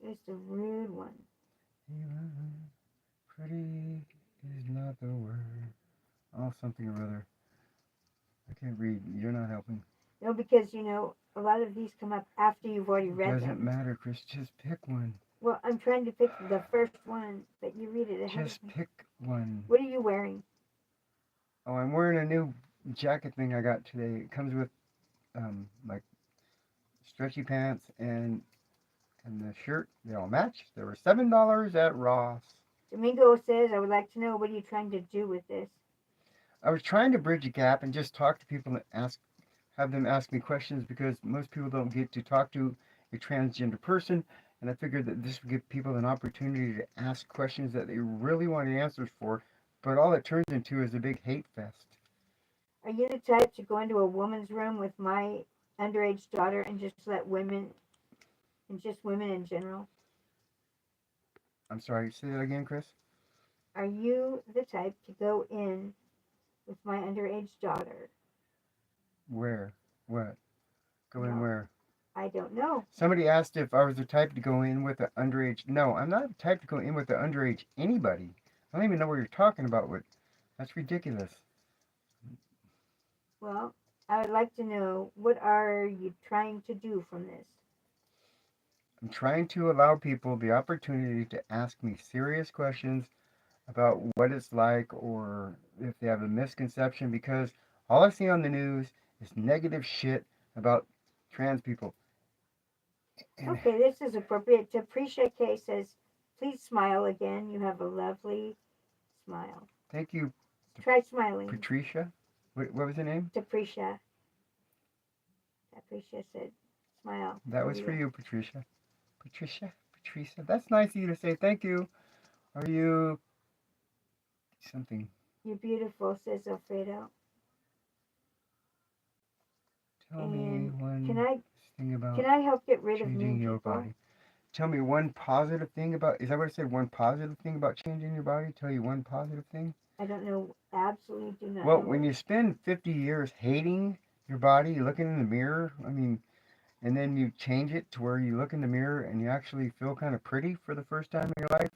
It's a rude one. Pretty is not the word. Oh, something or other. I can't read. You're not helping. No, because a lot of these come up after you've already read Doesn't them. matter, Chris. Just pick one. Well, I'm trying to pick the first one, but you read it ahead Just of me. pick one. What are you wearing? Oh, I'm wearing a new jacket thing I got today. It comes with like stretchy pants and the shirt. They all match. They were $7 at Ross. Domingo says, I would like to know, what are you trying to do with this? I was trying to bridge a gap and just talk to people and have them ask me questions because most people don't get to talk to a transgender person. And I figured that this would give people an opportunity to ask questions that they really wanted answers for. But all it turns into is a big hate fest. Are you the type to go into a woman's room with my underage daughter and just let women, and just women in general? I'm sorry, say that again, Chris? Are you the type to go in with my underage daughter? Where? What? Go in Well, where? I don't know. Somebody asked if I was the type to go in with an underage. No, I'm not the type to go in with an underage anybody. I don't even know what you're talking about. That's ridiculous. Well, I would like to know, what are you trying to do from this? I'm trying to allow people the opportunity to ask me serious questions about what it's like or if they have a misconception because all I see on the news is negative shit about trans people. And Okay, this is appropriate. Capricia K says, please smile again. You have a lovely smile. thank you, Try smiling. Patricia. What was the name? Capricia. Capricia said, smile. That There was you for go. you, Patricia. Patricia. That's nice of you to say thank you. Are you something? You're beautiful, says Alfredo. Tell me And can one I thing can about I help get rid of changing mean your people? body. Tell me one positive thing about. Is that what I said? One positive thing about changing your body? Tell you one positive thing? I don't know. Absolutely do not Well, know when it. you spend 50 years hating your body, looking in the mirror, I mean, and then you change it to where you look in the mirror and you actually feel kind of pretty for the first time in your life,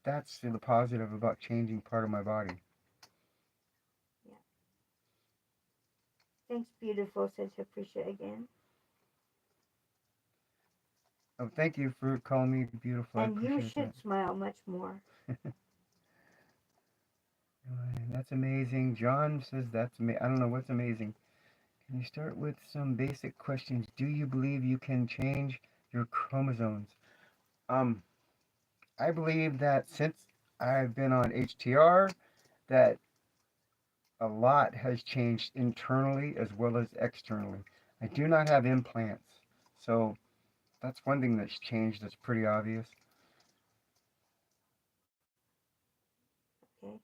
that's the positive about changing part of my body. Yeah. Thanks, beautiful, says Capricia again. Oh, thank you for calling me beautiful. I And you appreciate that. should smile much more. That's amazing. John says that's I don't know what's amazing. Can you start with some basic questions? Do you believe you can change your chromosomes? Um, I believe that since I've been on HTR, that a lot has changed internally as well as externally. I do not have implants, so that's one thing that's changed that's pretty obvious. Okay.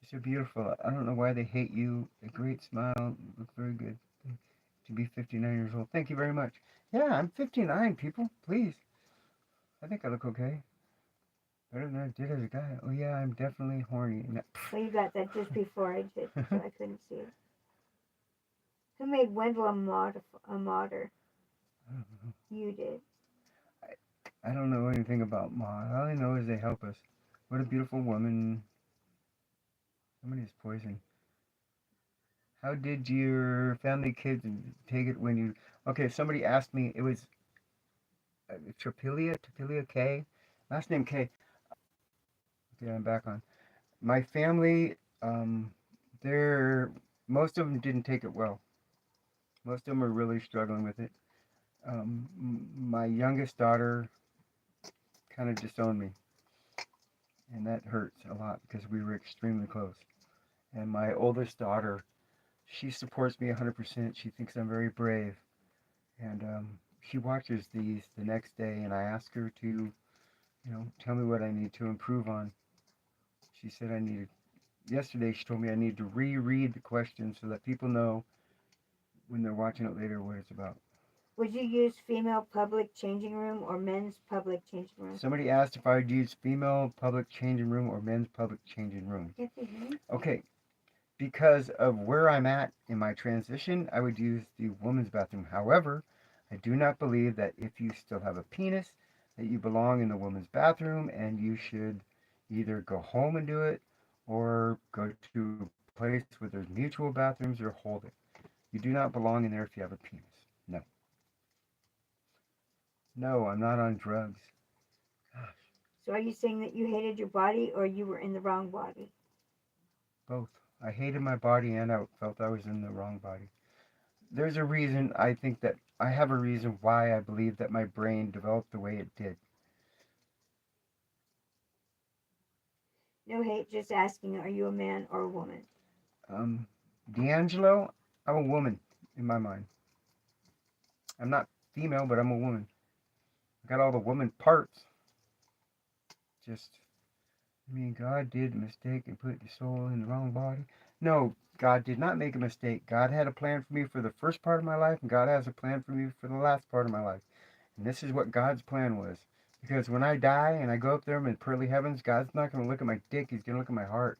You're so beautiful. I don't know why they hate you. A great smile. You look very good to be 59 years old. Thank you very much. Yeah, I'm 59, people. Please. I think I look okay. Better than I did as a guy. Oh, yeah, I'm definitely horny. Well, you got that just before I did, so I couldn't see it. Who made Wendell a martyr? You did. I don't know anything about Ma. All I know is they help us. What a beautiful woman. Somebody is poison. How did your family kids take it when you? Okay, somebody asked me. It was Tripilia K, last name K. Okay, I'm back on. My family. They're most of them didn't take it well. Most of them are really struggling with it. My youngest daughter kind of disowned me, and that hurts a lot because we were extremely close. And my oldest daughter, she supports me 100%. She thinks I'm very brave, and she watches these the next day, and I ask her to, tell me what I need to improve on. She said I needed. Yesterday, she told me I need to reread the questions so that people know when they're watching it later what it's about. Would you use female public changing room or men's public changing room? Somebody asked if I would use female public changing room or men's public changing room. Can't they hear me? Okay, because of where I'm at in my transition, I would use the woman's bathroom. However, I do not believe that if you still have a penis, that you belong in the woman's bathroom and you should either go home and do it or go to a place where there's mutual bathrooms or hold it. You do not belong in there if you have a penis. No. No, I'm not on drugs. Gosh, So are you saying that you hated your body or you were in the wrong body? both. I hated my body and I felt I was in the wrong body. There's a reason I think that I have a reason why I believe that my brain developed the way it did. No hate, just asking, are you a man or a woman? Um, D'Angelo, I'm a woman in my mind. I'm not female, but I'm a woman. I got all the woman parts. Just, I mean, God did a mistake and put the soul in the wrong body. No, God did not make a mistake. God had a plan for me for the first part of my life, and God has a plan for me for the last part of my life. And this is what God's plan was. Because when I die and I go up there in pearly heavens, God's not going to look at my dick. He's going to look at my heart.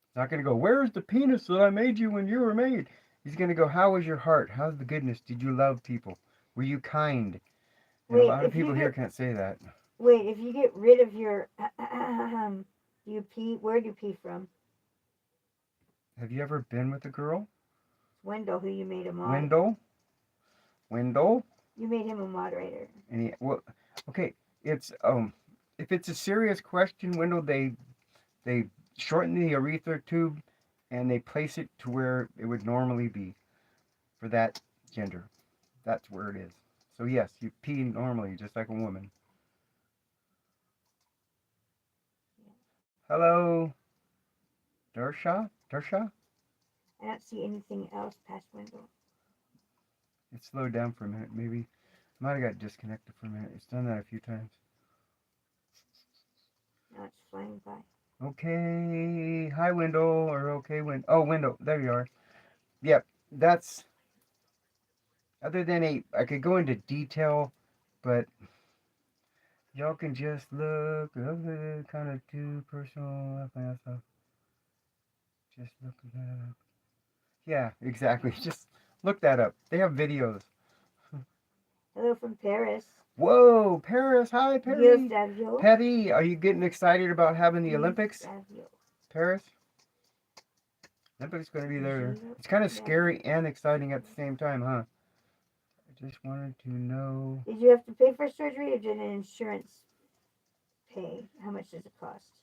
He's not going to go, where's the penis that I made you when you were made? He's going to go, how was your heart? How's the goodness? Did you love people? Were you kind? And a Wait, lot of if you people here get can't say that. wait, if you get rid of your do you pee? Where do you pee from? Have you ever been with a girl? Wendell, who you made a mod. Wendell? Wendell? You made him a moderator. And he, well, okay, it's if it's a serious question, Wendell, they shorten the urethra tube and they place it to where it would normally be for that gender. That's where it is. So yes, you pee normally, just like a woman. Hello, Darsha? Darsha? I don't see anything else past Wendell. It slowed down for a minute. Maybe I might have got disconnected for a minute. It's done that a few times. Now it's flying by. Okay. Hi, Wendell. Or okay, Oh, Wendell. There you are. Yep. That's other than I could go into detail, but y'all can just look. Kind of too personal. Stuff. Just look that up. Yeah, exactly. Just look that up. They have videos. Hello from Paris. Whoa, Paris. Hi, Gil Perry. Savio. Patty, are you getting excited about having the Olympics? Savio. Paris? Olympics going to be there. Gilles It's kind of Savio. scary and exciting at the same time, huh? I just wanted to know. Did you have to pay for surgery or did an insurance pay? How much does it cost?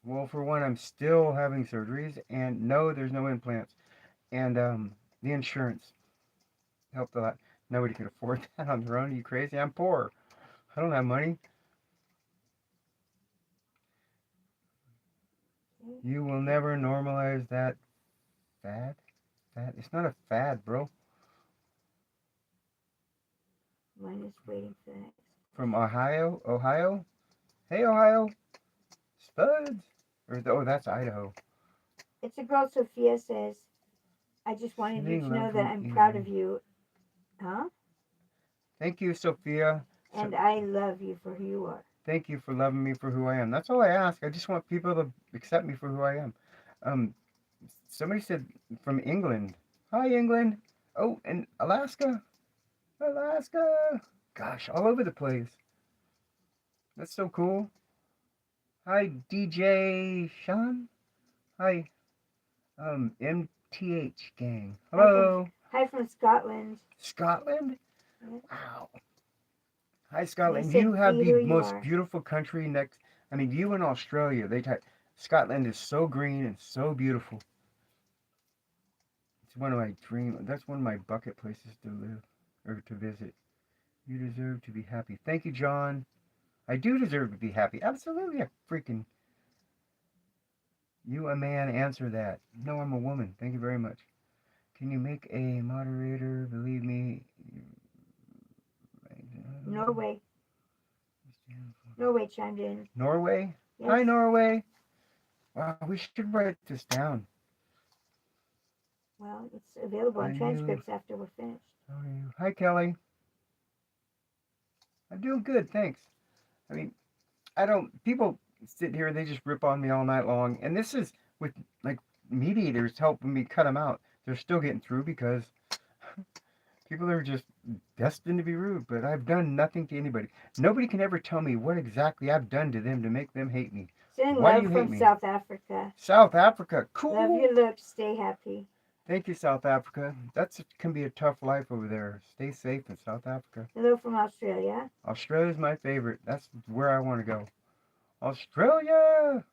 Well, for one, I'm still having surgeries, and no, there's no implants. And the insurance helped a lot. Nobody could afford that on their own. Are you crazy? I'm poor. I don't have money. You will never normalize that fad. Fad. It's not a fad, bro. Mine is waiting for the next. From Ohio. Ohio. Hey, Ohio. Spuds. Oh, that's Idaho. It's a girl, Sophia says, I just wanted you to Sending know love that from I'm proud of England. you. Huh? Thank you, Sophia. And I love you for who you are. Thank you for loving me for who I am. That's all I ask. I just want people to accept me for who I am. Um, Somebody said from England. Hi, England. Oh, and Alaska. Alaska. Gosh, all over the place. That's so cool. Hi, DJ Sean. Hi, MTH gang. Hello. Hi from Scotland. Scotland? Yeah. Wow. Hi, They Scotland. said You have be the who you most are. beautiful country next. I mean, you in Australia, Scotland is so green and so beautiful. It's one of my that's one of my bucket places to live or to visit. You deserve to be happy. Thank you, John. I do deserve to be happy. Absolutely. You a man, answer that. No, I'm a woman. Thank you very much. Can you make a moderator? Believe me. Norway. Norway chimed in. Norway? Yes. Hi, Norway. Wow, we should write this down. Well, it's available in transcripts after we're finished. How are you? Hi, Kelly. I'm doing good, thanks. I mean, people sit here and they just rip on me all night long. And this is with, like, mediators helping me cut them out. They're still getting through because people are just destined to be rude. But I've done nothing to anybody. Nobody can ever tell me what exactly I've done to them to make them hate me. Sending Why love do you hate from me? South Africa. South Africa, cool. Love your looks. Stay happy. Thank you, South Africa. Can be a tough life over there. Stay safe in South Africa. Hello from Australia. Australia's my favorite. That's where I want to go. Australia!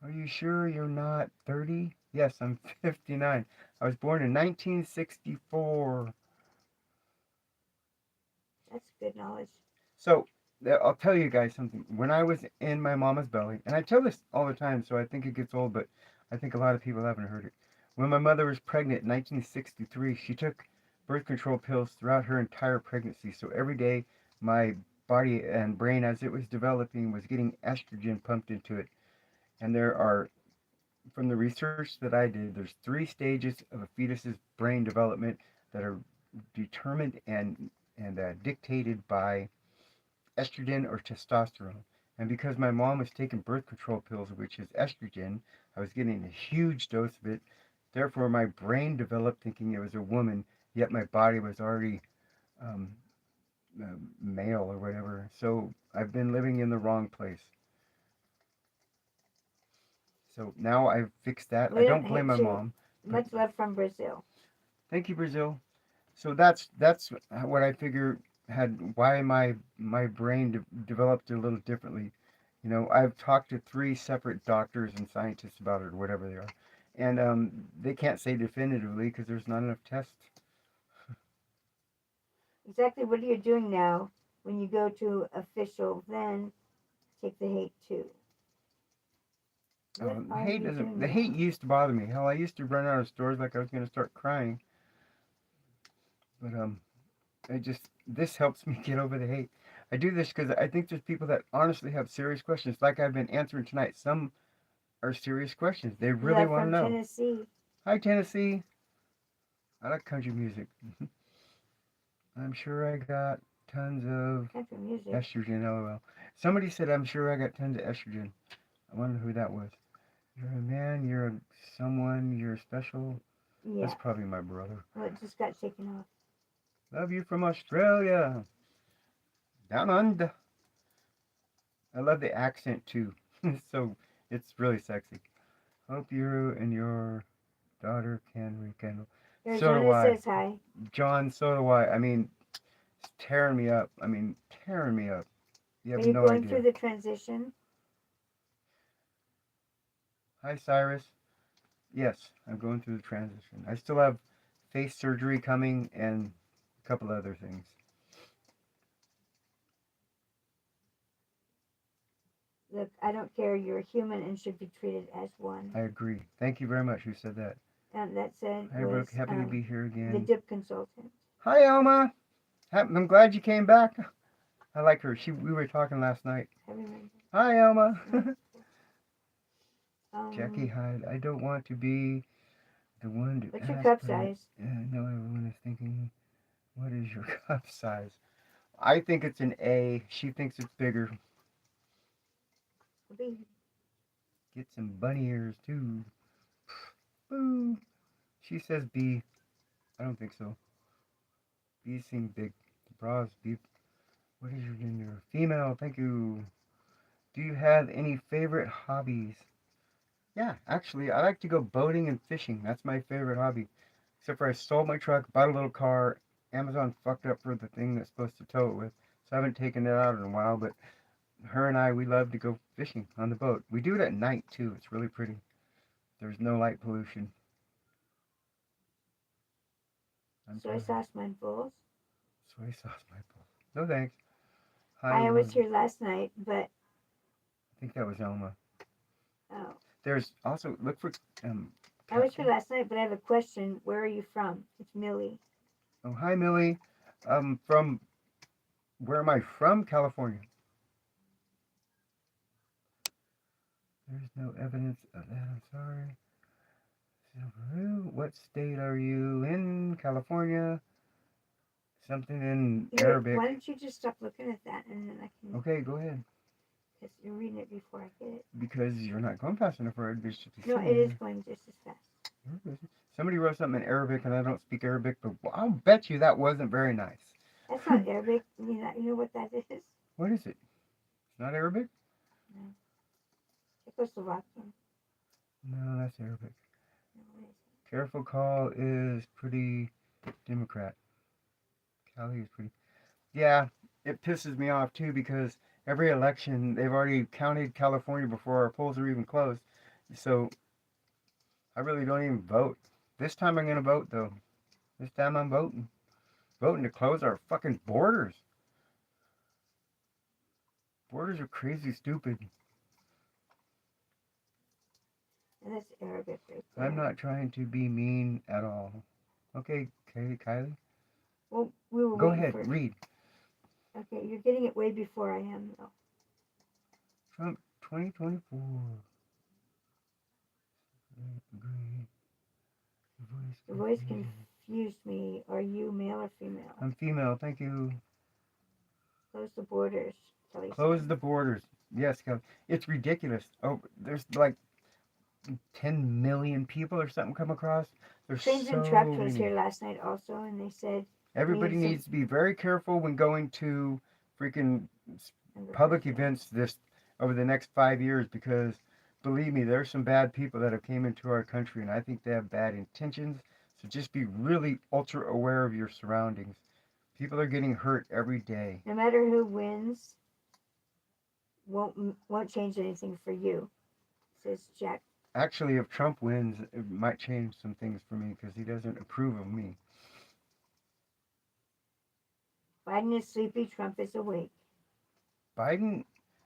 Are you sure you're not 30? Yes, I'm 59. I was born in 1964. That's good knowledge. So, I'll tell you guys something. When I was in my mama's belly, and I tell this all the time, so I think it gets old, but I think a lot of people haven't heard it. When my mother was pregnant in 1963, she took birth control pills throughout her entire pregnancy. So every day, my body and brain, as it was developing, was getting estrogen pumped into it. And there are, from the research that I did, there's 3 stages of a fetus's brain development that are determined and dictated by estrogen or testosterone. And because my mom was taking birth control pills, which is estrogen, I was getting a huge dose of it. Therefore, my brain developed thinking it was a woman, yet my body was already um, male or whatever. So I've been living in the wrong place. So now I've fixed that. I We don't don't blame hate my you. mom, but Much love from Brazil. thank you, Brazil. So that's what I figure had why my brain developed a little differently. I've talked to 3 separate doctors and scientists about it, or whatever they are, and they can't say definitively because there's not enough tests. Exactly what are you doing now when you go to official, then take the hate too? What are Hate you doesn't. doing The hate now? used to bother me. Hell, I used to run out of stores like I was going to start crying. But it just this helps me get over the hate. I do this because I think there's people that honestly have serious questions, like I've been answering tonight. Some are serious questions. They really Love want to from know. Tennessee. Hi, Tennessee. I like country music. I'm sure I got tons of Country music. estrogen, lol. Somebody said, I'm sure I got tons of estrogen. I wonder who that was. You're a man, you're someone, you're special. That's Yeah. probably my brother. Well, it just got taken off. Love you from Australia. Down under. I love the accent too. So it's really sexy. Hope you and your daughter can rekindle. So do Arizona I. says hi. John, so do I. I mean, it's tearing me up. I mean, tearing me up. You Are have you no going through idea. the transition? Hi, Cyrus. Yes, I'm going through the transition. I still have face surgery coming and a couple other things. Look, I don't care. You're a human and should be treated as one. I agree. Thank you very much. Who said that? And that said Hi, Brooke. was Happy to be here the again. dip consultant. Hi, Elma. I'm glad you came back. I like her. We were talking last night. I remember. Hi, Elma. Jackie Um, Hyde. I don't want to be the one to what's your ask, cup but I size? know everyone is thinking, what is your cup size? I think it's an A. She thinks it's bigger. B. Get some bunny ears too. Boo. She says B. I don't think so. B seem big. The bras B. What is your gender? Female. Thank you. Do you have any favorite hobbies? Yeah, actually, I like to go boating and fishing. That's my favorite hobby. Except for I sold my truck, bought a little car. Amazon fucked up for the thing that's supposed to tow it with. So I haven't taken it out in a while, but her and I, we love to go fishing on the boat. We do it at night too. It's really pretty. There's no light pollution. I'm Soy sorry. sauce, mindfuls. Soy sauce, my bowl. No thanks. Hi, I was Margie. here last night, but I think that was Elma. oh, There's also look for I was here Captain. last night. But I have a question. Where are you from? It's Millie. Oh, hi, Millie. From where am I from? California. There's no evidence of that. I'm sorry. What state are you in? California. Something in Here, why Arabic. don't you just stop looking at that and then I can, Okay, go ahead. because you're reading it before I get it. Because you're not going fast enough for it. Just to be No, sitting it is there. going just as fast. Somebody wrote something in Arabic, and I don't speak Arabic, but I'll bet you that wasn't very nice. That's not Arabic. You know what that is? What is it? It's not Arabic? No, Czechoslovakian. No, that's Arabic. No, what is Careful call is pretty Democrat. Cali is pretty. Yeah, it pisses me off too because every election they've already counted California before our polls are even closed. So I really don't even vote. This time I'm gonna vote though. This time I'm voting. Voting to close our fucking borders. Borders are crazy stupid. And that's Arabic right I'm there. not trying to be mean at all. Okay, Kylie. Well, we were Go waiting ahead, for. read. Okay, you're getting it way before I am, though. Trump 2024. Agree. The voice Confusion. confused me. Are you male or female? I'm female, thank you. Close the borders, Kelly Close said. the borders. Yes, Kelly. It's ridiculous. Oh, there's like 10 million people or something come across. There's Trains and so Trucks was many. here last night also, and they said we Everybody need some. needs to be very careful when going to freaking And the public president. events this over the next 5 years because believe me, there's some bad people that have came into our country and I think they have bad intentions. So just be really ultra aware of your surroundings. People are getting hurt every day. No matter who wins, won't change anything for you, says Jack. Actually, if Trump wins, it might change some things for me because he doesn't approve of me. Biden is sleepy. Trump is awake. Biden,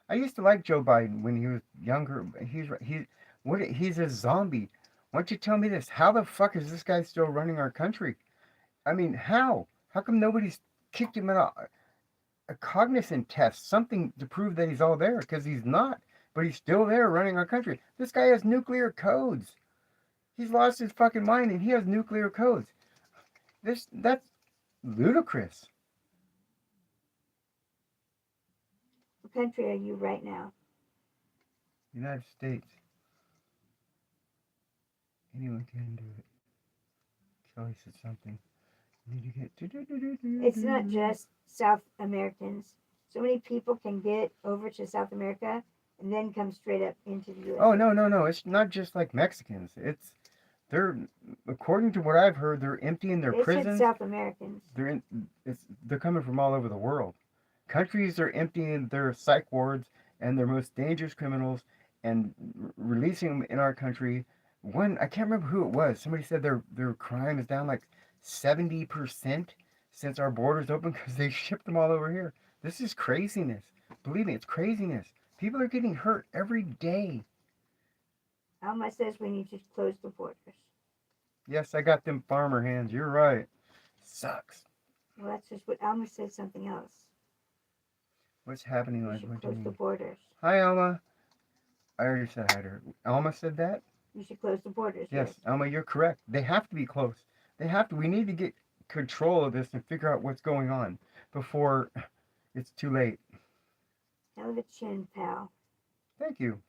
I used to like Joe Biden when he was younger. He's a zombie. Why don't you tell me this? How the fuck is this guy still running our country? I mean, how? How come nobody's kicked him in a cognizant test, something to prove that he's all there? Because he's not, but he's still there running our country. This guy has nuclear codes. He's lost his fucking mind, and he has nuclear codes. That's ludicrous. What country are you right now? United States. Anyone can do it. Kelly said something. You need to get. It's not just South Americans. So many people can get over to South America and then come straight up into the Oh USA. no! It's not just like Mexicans. They're according to what I've heard, they're emptying their They said prisons. South Americans. They're coming from all over the world. Countries are emptying their psych wards and their most dangerous criminals and releasing them in our country. One, I can't remember who it was. Somebody said their crime is down like 70% since our borders open because they shipped them all over here. This is craziness. Believe me, it's craziness. People are getting hurt every day. Alma says we need to close the borders. Yes, I got them farmer hands. You're right. Sucks. Well, that's just what Alma said. Something else. What's happening? We Like, should what do you close the mean? borders. Hi, Alma. I already said hi to her. Alma said that? You should close the borders. Yes, Alma, you're correct. They have to be close. They have to. We need to get control of this and figure out what's going on before it's too late. Hell of a chin, pal. Thank you.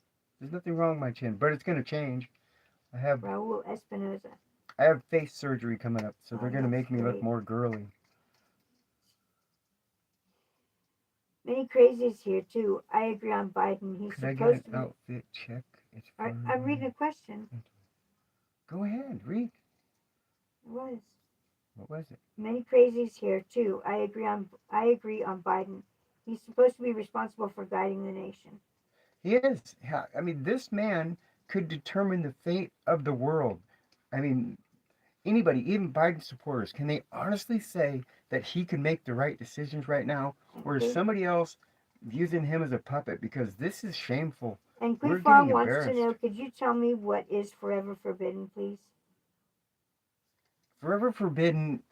There's nothing wrong with my chin, but it's going to change. I have Raul Espinoza. I have face surgery coming up, so they're Oh, going to that's make me look great. more girly. Many crazies here too. I agree on Biden. He's Could I get supposed an to be. outfit check? It's I'm reading a question. Go ahead, read. It was. What was it? Many crazies here too. I agree on Biden. He's supposed to be responsible for guiding the nation. He is. I mean, this man could determine the fate of the world. I mean, anybody, even Biden supporters, can they honestly say that he can make the right decisions right now? Or is Okay. somebody else using him as a puppet? Because this is shameful. And We're Quifong getting wants to embarrassed. know, could you tell me what is forever forbidden, please? Forever Forbidden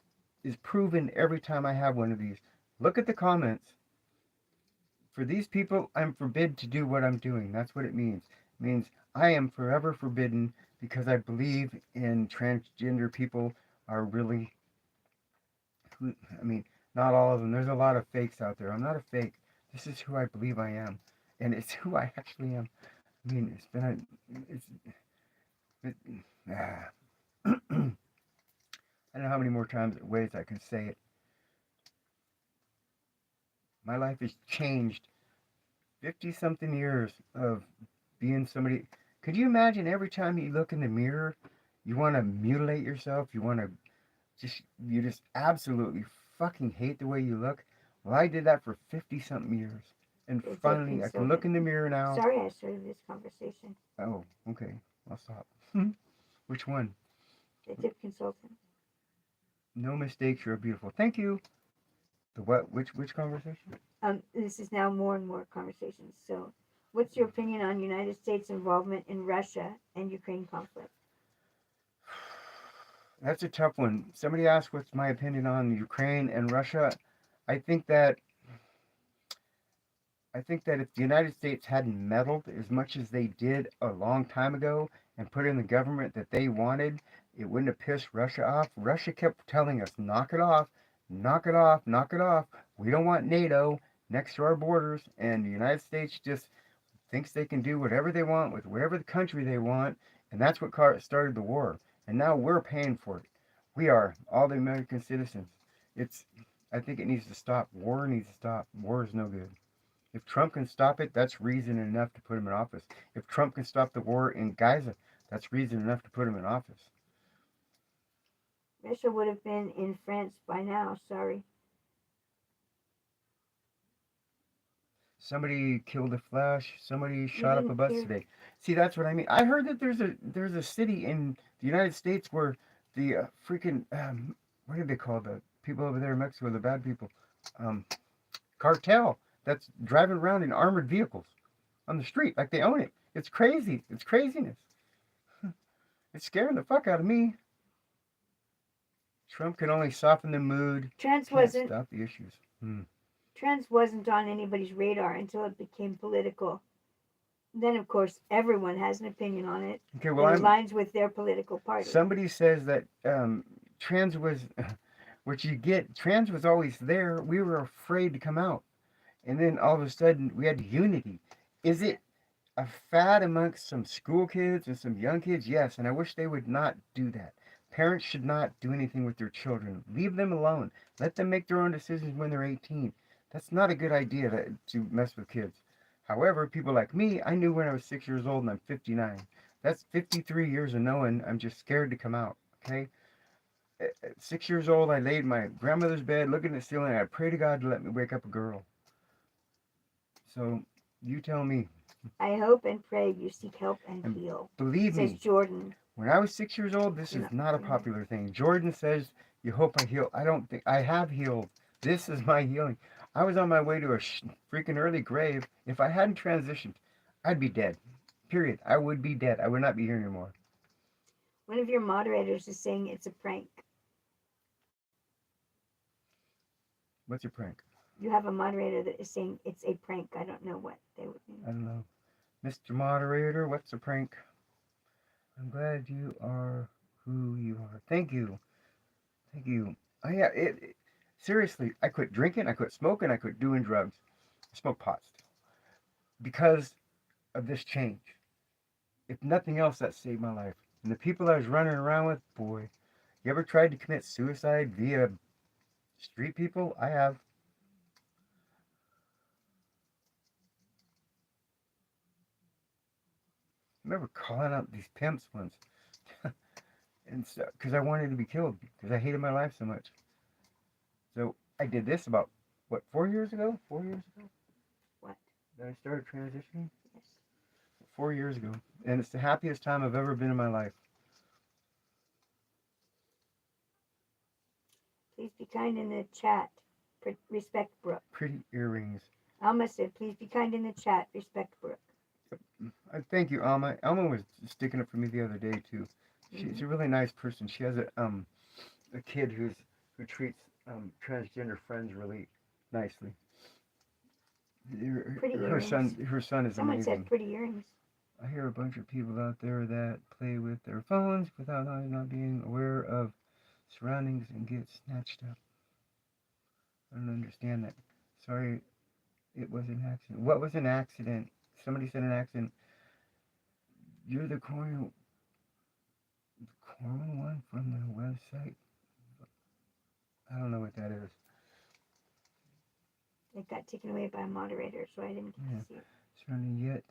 is proven every time I have one of these. Look at the comments. For these people, I'm forbid to do what I'm doing. That's what it means. It means I am forever forbidden because I believe in transgender people are really, I mean, not all of them. There's a lot of fakes out there. I'm not a fake. This is who I believe I am. And it's who I actually am. I mean, it's been it, ah. I don't know how many more ways I can say it. My life has changed 50 something years of being somebody. Could you imagine every time you look in the mirror, you want to mutilate yourself? You just absolutely fucking hate the way you look? Well, I did that for 50 something years. And It's finally, I can look in the mirror now. Sorry I started this conversation. Oh, okay. I'll stop. Which one? The tip consultant. No mistakes, you're beautiful. Thank you. The what? Which conversation? This is now more and more conversations. So, what's your opinion on United States involvement in Russia and Ukraine conflict? That's a tough one. Somebody asked what's my opinion on Ukraine and Russia. I think that I think that if the United States hadn't meddled as much as they did a long time ago and put in the government that they wanted, it wouldn't have pissed Russia off. Russia kept telling us, knock it off, knock it off, knock it off. We don't want NATO next to our borders. And the United States just thinks they can do whatever they want with whatever the country they want. And that's what started the war. And now we're paying for it. We are, all the American citizens. It's, I think it needs to stop. War needs to stop. War is no good. If Trump can stop it, that's reason enough to put him in office. If Trump can stop the war in Gaza, that's reason enough to put him in office. Russia would have been in France by now. Sorry. Somebody killed a Flash. Somebody shot up a bus today. See, that's what I mean. I heard that there's a city in the United States where the freaking what do they call the people over there in Mexico? The bad people, cartel that's driving around in armored vehicles on the street like they own it. It's crazy. It's craziness. It's scaring the fuck out of me. Trump can only soften the mood. Trans Can't wasn't stop the issues. trans wasn't on anybody's radar until it became political. Then, of course, everyone has an opinion on it. Okay, well, it aligns with their political party. Somebody says that trans was, what you get, trans was always there. We were afraid to come out. And then all of a sudden, we had unity. Is it a fad amongst some school kids and some young kids? Yes, and I wish they would not do that. Parents should not do anything with their children. Leave them alone. Let them make their own decisions when they're 18. That's not a good idea to mess with kids. However, people like me, I knew when I was 6 years old and I'm 59. That's 53 years of knowing I'm just scared to come out, okay? At 6 years old, I laid in my grandmother's bed looking at the ceiling and I pray to God to let me wake up a girl. So, you tell me. I hope and pray you seek help and heal. Believe me, says Jordan. When I was 6 years old, this is not a popular thing. Jordan says, you hope I heal. I don't think, I have healed. This is my healing. I was on my way to a freaking early grave. If I hadn't transitioned, I'd be dead. Period. I would be dead. I would not be here anymore. One of your moderators is saying it's a prank. What's a prank? You have a moderator that is saying it's a prank. I don't know what they would mean. I don't know. Mr. Moderator, what's a prank? I'm glad you are who you are. Thank you. Thank you. Oh, yeah, seriously, I quit drinking, I quit smoking, I quit doing drugs. I smoke pot still. Because of this change. If nothing else, that saved my life. And the people I was running around with, boy, you ever tried to commit suicide via street people? I have. I remember calling out these pimps once. And so, because I wanted to be killed. Because I hated my life so much. So I did this about, what, 4 years ago? 4 years ago? What? That I started transitioning? Yes. 4 years ago. And it's the happiest time I've ever been in my life. Please be kind in the chat. Respect Brooke. Pretty earrings. Alma said, please be kind in the chat. Respect Brooke. Thank you, Alma. Alma was sticking up for me the other day, too. She's a really nice person. She has a kid who treats transgender friends really nicely. Her son is Someone amazing. Someone said pretty earrings. I hear a bunch of people out there that play with their phones without not being aware of surroundings and get snatched up. I don't understand that. Sorry, it was an accident. What was an accident? Somebody said an accident. You're the corner one from the website. I don't know what that is. It got taken away by a moderator, so I didn't get to see it. Surrounding yet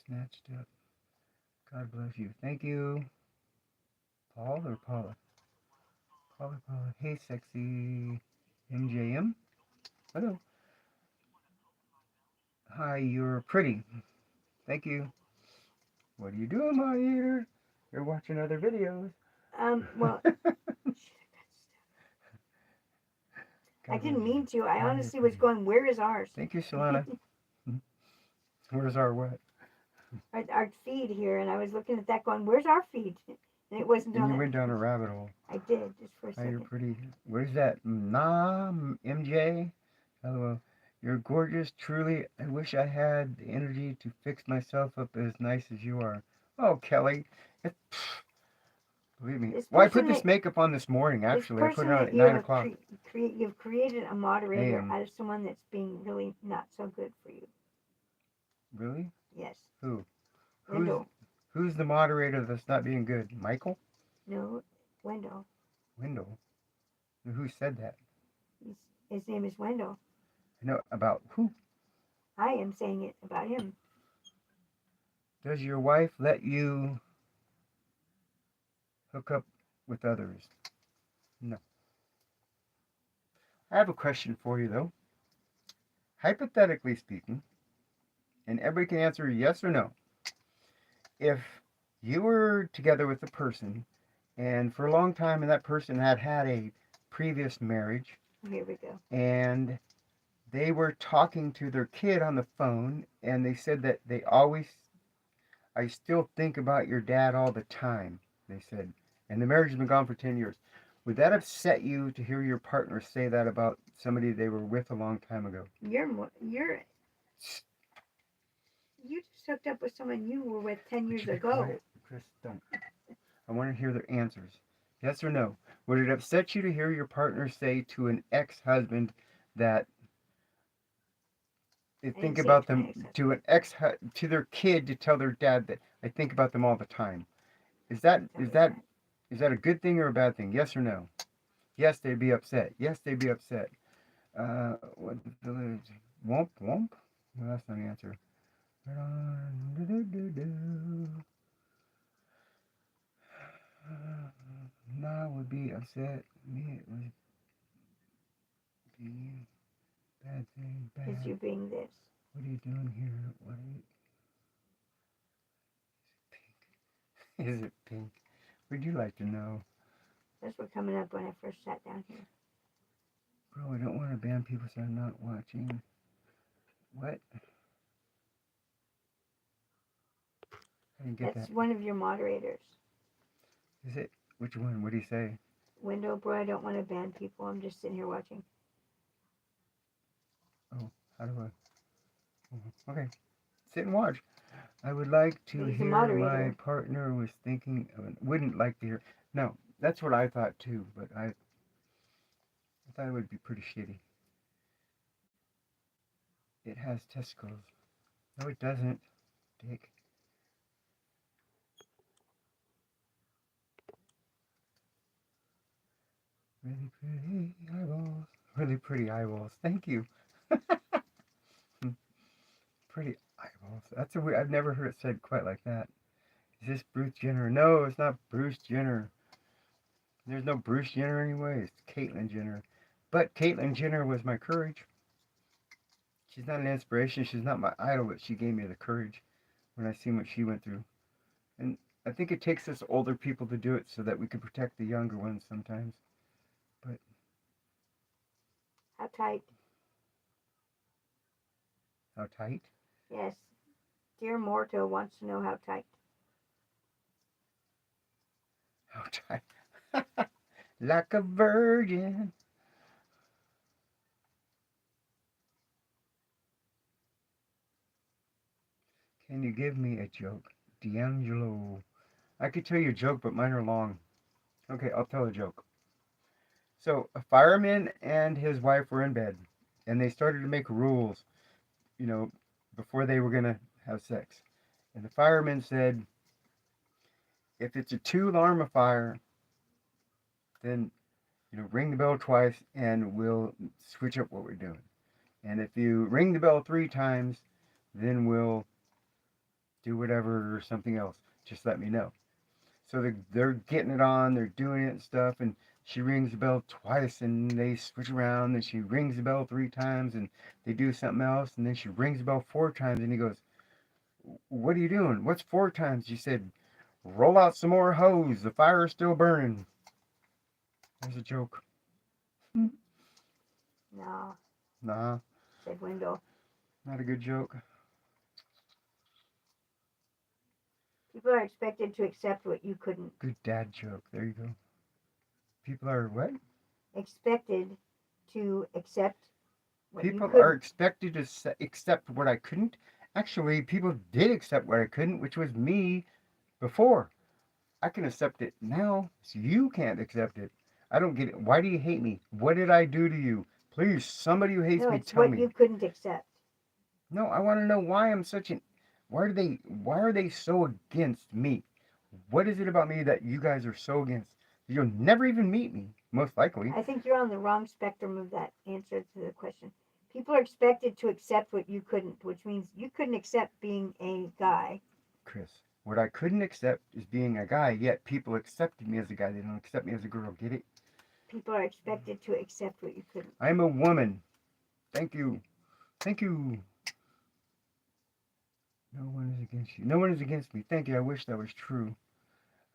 snatched up. God bless you. Thank you. Paul or Paula? Paula. Hey, sexy MJM. Hello. Hi, you're pretty. Thank you. What are you doing, my eater? You're watching other videos. Well, I God, didn't mean to. I God, you're honestly was pretty. going, where is ours? Thank you, Solana. Where's our what? Our feed here, and I was looking at that going, where's our feed? And it wasn't And on you it. went down a rabbit hole. I did, just for a Oh, you're second. pretty. What is that? Nah, MJ? LOL. You're gorgeous, truly. I wish I had the energy to fix myself up as nice as you are. Oh, Kelly. It, believe me. This Well, I put person this that makup on this morning, this actually. I put it person on that at you 9 have o'clock you've created a moderator a.m. out of someone that's being really not so good for you. Really? Yes. Who? Who's Wendell. who's the moderator that's not being good? Michael? No, Wendell. Wendell? Who said that? His name is Wendell. I know about who? I am saying it about him. Does your wife let you hook up with others? No. I have a question for you, though. Hypothetically speaking, and everybody can answer yes or no. If you were together with a person, and for a long time, and that person had had a previous marriage, Here we go. and they were talking to their kid on the phone, and they said that I still think about your dad all the time, they said, and the marriage has been gone for 10 years. Would that upset you to hear your partner say that about somebody they were with a long time ago? You just hooked up with someone you were with 10 Would years you be ago. quiet, Chris? Don't. I want to hear their answers. Yes or no? Would it upset you to hear your partner say to an ex-husband that they I think didn't say it about to my them ex-husband. to an ex to their kid to tell their dad that I think about them all the time? Is that Tell is me that that. is that a good thing or a bad thing? Yes or no? Yes, they'd be upset. Yes, they'd be upset. What village? Womp womp. No, that's not the answer. Nah, would be upset. Me, it would be bad thing. Is Bad. you being this. What are you doing here? What are you? Is it pink? Would you like to know? Those were coming up when I first sat down here. Bro, I don't want to ban people so I'm not watching. What? I didn't get That's that. one of your moderators. Is it? Which one? What do you say? Window boy, I don't want to ban people. I'm just sitting here watching. Oh, how do I? Okay, sit and watch. I would like to But he's a hear my moderator. partner was thinking of, wouldn't like to hear. No, that's what I thought too, but I thought it would be pretty shitty. It has testicles. No, it doesn't, Dick. Really pretty eyeballs. Really pretty eyeballs. Thank you. Pretty eyeballs. That's a weird. I've never heard it said quite like that. Is this Bruce Jenner? No, it's not Bruce Jenner. There's no Bruce Jenner anyway. It's Caitlyn Jenner. But Caitlyn Jenner was my courage. She's not an inspiration. She's not my idol, but she gave me the courage when I seen what she went through. And I think it takes us older people to do it so that we can protect the younger ones sometimes. But How tight? how tight? Yes. Dear Morto wants to know how tight. How tight? Like a virgin. Can you give me a joke? D'Angelo. I could tell you a joke, but mine are long. Okay, I'll tell a joke. So, a fireman and his wife were in bed, and they started to make rules, you know, before they were going to have sex. And the fireman said, if it's a two-alarm fire, then, ring the bell twice and we'll switch up what we're doing. And if you ring the bell three times, then we'll do whatever or something else. Just let me know. So they're getting it on, they're doing it and stuff, and she rings the bell twice and they switch around, and she rings the bell three times and they do something else, and then she rings the bell four times and he goes, what are you doing? What's four times? She said, Roll out some more hose. The fire is still burning. There's a joke. No, Nah, said Wendell. not a good joke. People are expected to accept what you couldn't. Good dad joke. There you go. People are what? Expected to accept what you People couldn't. are expected to accept what I couldn't. Actually, people did accept what I couldn't, which was me before. I can accept it now, so you can't accept it. I don't get it. Why do you hate me? What did I do to you? Please, somebody who hates No, me, it's tell what me. you couldn't accept. No, I want to know why I'm such an. Why are they so against me? What is it about me that you guys are so against? You'll never even meet me, most likely. I think you're on the wrong spectrum of that answer to the question. People are expected to accept what you couldn't, which means you couldn't accept being a guy. Chris, what I couldn't accept is being a guy, yet people accepted me as a guy. They don't accept me as a girl. Get it? People are expected to accept what you couldn't. I'm a woman. Thank you. Thank you. No one is against you. No one is against me. Thank you. I wish that was true.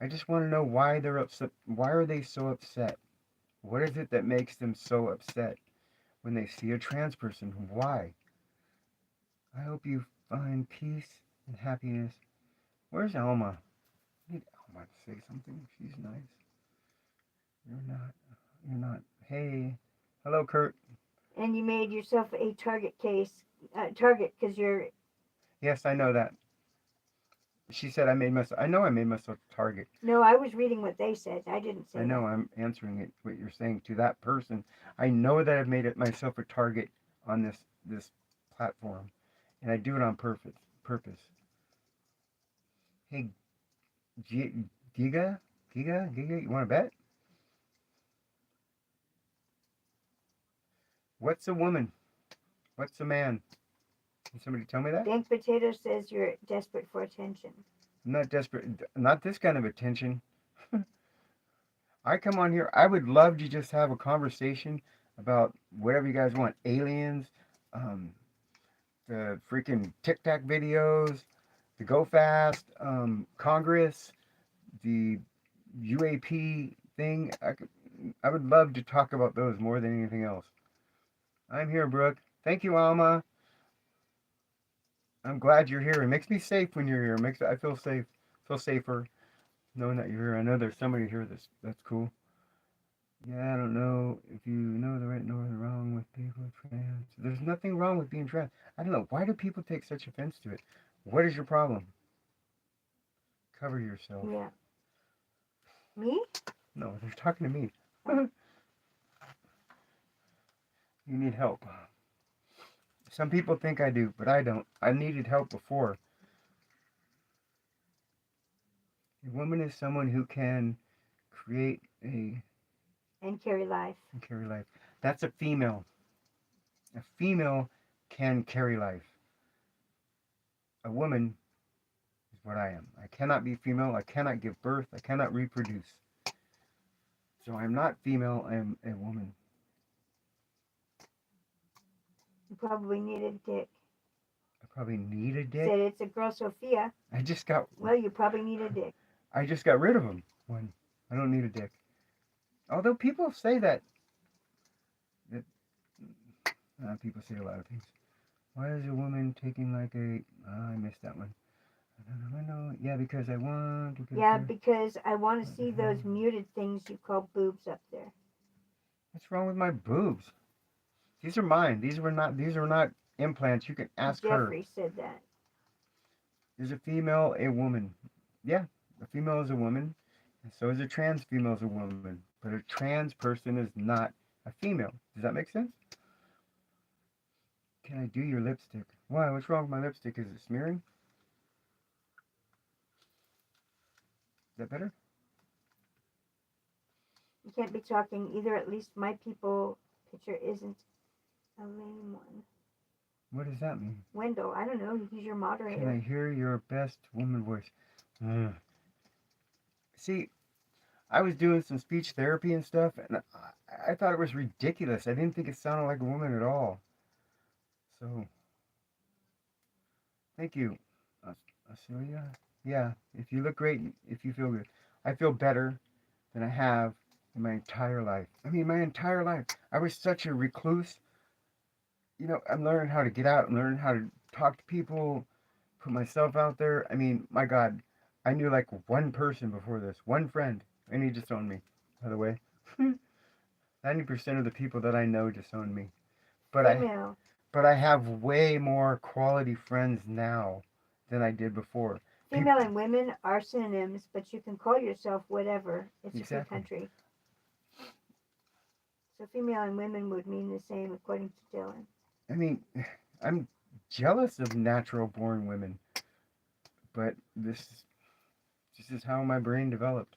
I just want to know why they're upset. Why are they so upset? What is it that makes them so upset when they see a trans person? Why? I hope you find peace and happiness. Where's Alma? I need Alma to say something. She's nice. You're not. You're not. Hey. Hello, Kurt. And you made yourself a target because you're. Yes, I know that. She said I made myself. I know I made myself a target. No, I was reading what they said. I didn't say I know that. I'm answering it. What you're saying to that person. I know that I've made it myself a target on this platform, and I do it on purpose. Purpose. Hey, Giga, you want to bet? What's a woman? What's a man? Can somebody tell me that? Dank Potato says you're desperate for attention. I'm not desperate. Not this kind of attention. I come on here. I would love to just have a conversation about whatever you guys want. Aliens, um, the freaking Tic Tac videos, the Go Fast, Congress, the UAP thing. I would love to talk about those more than anything else. I'm here, Brooke. Thank you, Alma. I'm glad you're here. It makes me safe when you're here. I feel safe, feel safer knowing that you're here. I know there's somebody here that's cool. Yeah, I don't know if you know the right nor the wrong with people trans. There's nothing wrong with being trans. I don't know. Why do people take such offense to it? What is your problem? Cover yourself. Yeah. Me? No, they're talking to me. You need help. Some people think I do, but I don't. I needed help before. A woman is someone who can create and carry life. That's a female. A female can carry life. A woman is what I am. I cannot be female. I cannot give birth. I cannot reproduce. So I'm not female. I'm a woman. You probably need a dick. I probably need a dick. Said it's a girl, Sophia. I just got. Well, you probably need a dick. I just got rid of him. One. I don't need a dick. Although people say that people say a lot of things. Why is a woman taking like a... I missed that one. I know. Yeah, because I want to... Yeah, because I want to see those muted things you call boobs up there. What's wrong with my boobs? These are mine. These are not implants. You can ask her. Jeffrey said that. Is a female a woman? Yeah, a female is a woman. And so is a trans female is a woman. But a trans person is not a female. Does that make sense? Can I do your lipstick? Why? What's wrong with my lipstick? Is it smearing? Is that better? You can't be talking either. At least my people picture isn't a lame one. What does that mean? Wendell, I don't know. He's your moderator. Can I hear your best woman voice? See, I was doing some speech therapy and stuff, and I thought it was ridiculous. I didn't think it sounded like a woman at all. So, thank you, Australia. Yeah, if you look great, if you feel good. I feel better than I have in my entire life. I mean, my entire life. I was such a recluse. I'm learning how to get out. I'm learning how to talk to people, put myself out there. I mean, my God, I knew like one person before this, one friend, and he disowned me, by the way. 90% of the people that I know disowned me. But I Female. but I have way more quality friends now than I did before. People, Female and women are synonyms, but you can call yourself whatever. It's a free exactly. country. So female and women would mean the same according to Dylan. I mean, I'm jealous of natural born women, but this is how my brain developed.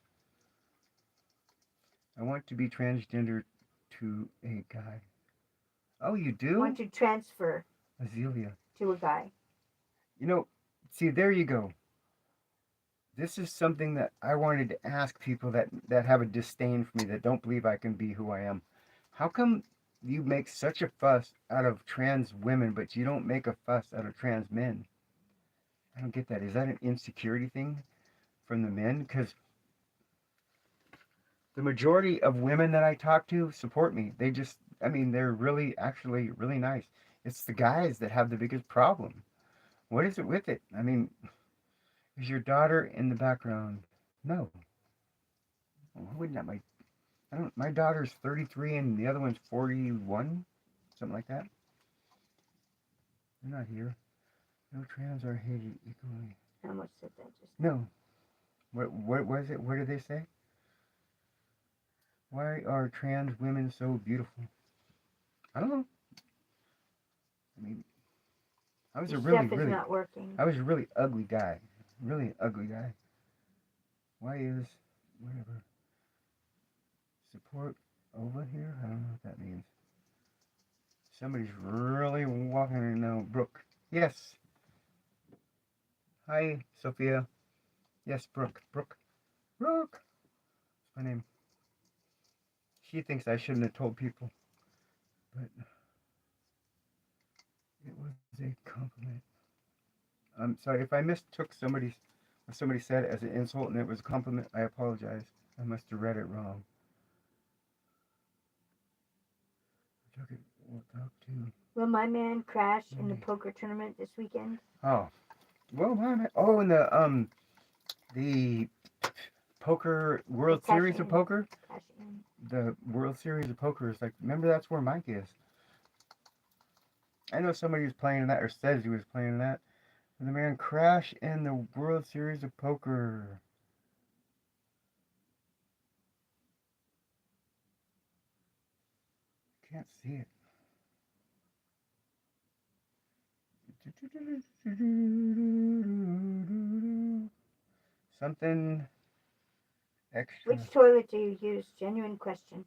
I want to be transgender to a guy. Oh, you Want do? to transfer Azealia. to a guy. You know, see, there you go. This is something that I wanted to ask people that have a disdain for me, that don't believe I can be who I am. How come you make such a fuss out of trans women, but you don't make a fuss out of trans men? I don't get that. Is that an insecurity thing from the men? Because the majority of women that I talk to support me. I mean, they're really, actually, really nice. It's the guys that have the biggest problem. What is it with it? I mean, is your daughter in the background? No. Why wouldn't that? I don't. My daughter's 33 and the other one's 41, something like that. They're not here. No trans are hated equally. I almost said that just now. No. What was it? What did they say? Why are trans women so beautiful? I don't know. I mean, I was Your a really, stuff is really, not working. I was a really ugly guy. Really ugly guy. Why is whatever support over here? I don't know what that means. Somebody's really walking in now. Brooke. Yes. Hi, Sophia. Yes, Brooke. Brooke. Brooke. That's my name. She thinks I shouldn't have told people, but it was a compliment. I'm sorry if I mistook what somebody said as an insult and it was a compliment. I apologize. I must have read it wrong. We'll talk to Will my man crash in the Monday. poker tournament this weekend? Oh, well, in the poker He's World cashing Series of in. Poker. Cashing in. The World Series of Poker is like, remember that's where Mike is. I know somebody was playing that or says he was playing that. And the man crashed in the World Series of Poker. Can't see it. Something extra. Which toilet do you use? Genuine question.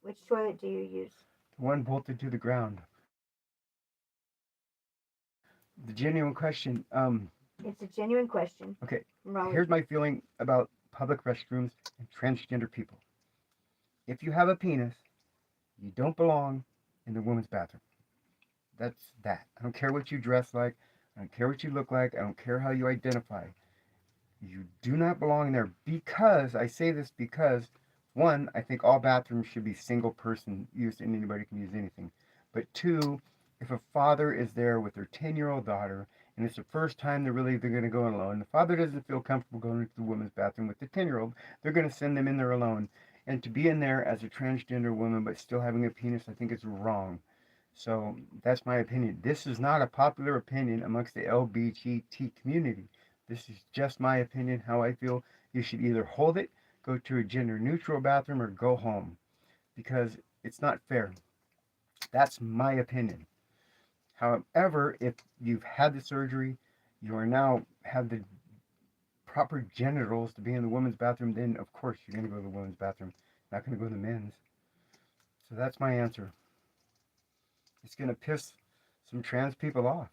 Which toilet do you use? The one bolted to the ground. The genuine question. It's a genuine question. Okay. From Here's my feeling about public restrooms and transgender people. If you have a penis, you don't belong in the women's bathroom. That's that. I don't care what you dress like. I don't care what you look like. I don't care how you identify. You do not belong there, because I say this because one, I think all bathrooms should be single person use and anybody can use anything. But two, if a father is there with their 10-year-old daughter and it's the first time they're going to go alone, the father doesn't feel comfortable going into the women's bathroom with the 10-year-old, they're going to send them in there alone. And to be in there as a transgender woman but still having a penis, I think it's wrong. So that's my opinion. This is not a popular opinion amongst the LGBT community. This is just my opinion, how I feel. You should either hold it, go to a gender neutral bathroom, or go home, because it's not fair. That's my opinion. However, if you've had the surgery, you are now have the proper genitals to be in the women's bathroom, then of course you're going to go to the women's bathroom, not going to go to the men's. So that's my answer. It's going to piss some trans people off.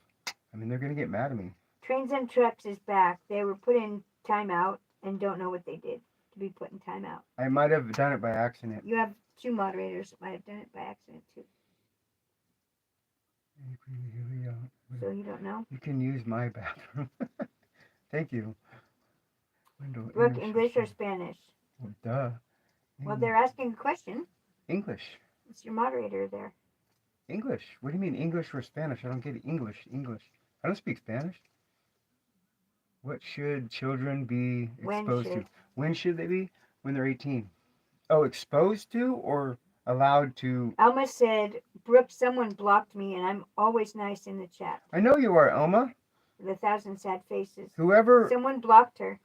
I mean, they're going to get mad at me. Trains and Trucks is back. They were put in timeout and don't know what they did to be put in timeout. I might have done it by accident. You have two moderators that might have done it by accident too. So you don't know? You can use my bathroom. Thank you. Window, Brooke, English, English or or Spanish? well, duh. Well, they're asking a question. English. It's your moderator there. English. What do you mean English or Spanish? I don't get it. English. English. I don't speak Spanish. What should children be When exposed to? should? When should they be? When they're 18. Oh, exposed to or allowed to? Alma said, Brooke, someone blocked me and I'm always nice in the chat. I know you are, Elma. With 1,000 sad faces. Whoever, Someone blocked her.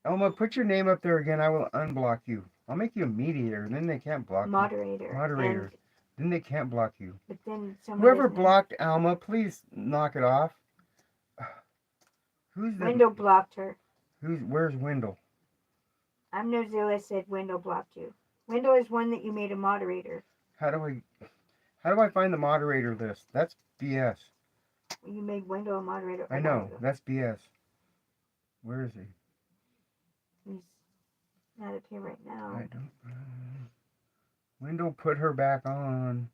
Elma, put your name up there again. I will unblock you. I'll make you a mediator, and then they can't block you. Moderator. Moderator. Then they can't block you. But then someone Whoever isn't. blocked Alma, please knock it off. Who's the? Wendell blocked her. Where's Wendell? I'm Nozilla said Wendell blocked you. Wendell is one that you made a moderator. How do I find the moderator list? That's BS. You made Wendell a moderator. I know. That's BS. Where is he? He's not up here right now. I don't. Wendell, put her back on.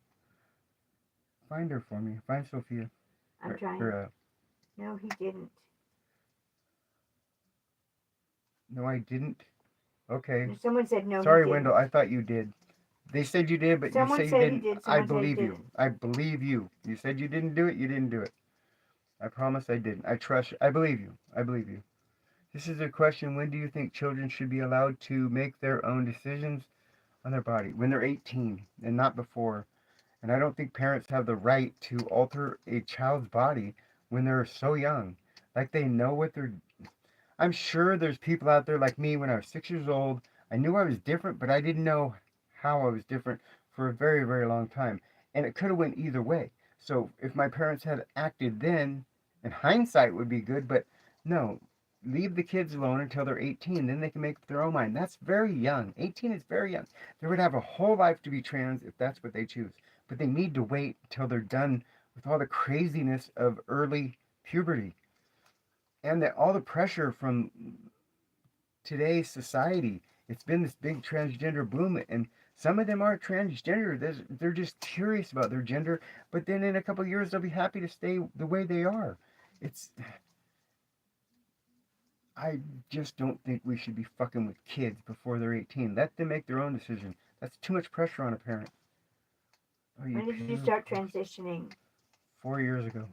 Find her for me. Find Sophia. I'm trying. No, he didn't. No, I didn't. Okay. Someone said no. Sorry, he didn't. Wendell. I thought you did. They said you did, but Someone you say said you didn't. he did. I Someone believe said he you. didn't. I believe you. You said you didn't do it. You didn't do it. I promise I didn't. I trust you. I believe you. I believe you. This is a question. When do you think children should be allowed to make their own decisions on their body? When they're 18 and not before. And I don't think parents have the right to alter a child's body when they're so young. Like they know what they're. I'm sure there's people out there like me when I was 6 years old. I knew I was different, but I didn't know how I was different for a very, very long time. And it could have went either way. So if my parents had acted then, in hindsight would be good, but no, leave the kids alone until they're 18. Then they can make up their own mind. That's very young. 18 is very young. They would have a whole life to be trans if that's what they choose. But they need to wait until they're done with all the craziness of early puberty and all the pressure from today's society. It's been this big transgender boom, and some of them aren't transgender. They're just curious about their gender, but then in a couple of years they'll be happy to stay the way they are. I just don't think we should be fucking with kids before they're 18. Let them make their own decision. That's too much pressure on a parent. When did you start transitioning? 4 years ago.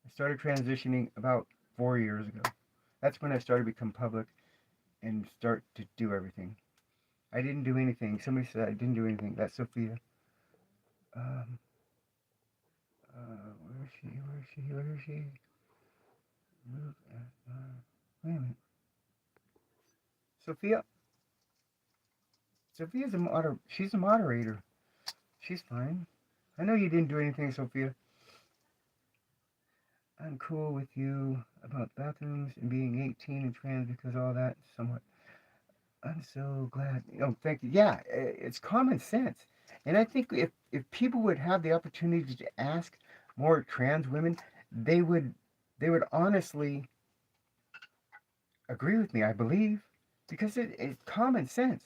I started transitioning about 4 years ago. That's when I started to become public and start to do everything. I didn't do anything. Somebody said I didn't do anything. That's Sophia. Where is she? Where is she? Where is she? Wait a minute. Sophia. Sophia's she's a moderator. She's fine. I know you didn't do anything, Sophia. I'm cool with you about bathrooms and being 18 and trans because all that somewhat. I'm so glad. Oh, thank you. Yeah, it's common sense. And I think if people would have the opportunity to ask more trans women, they would honestly agree with me, I believe, because it's common sense.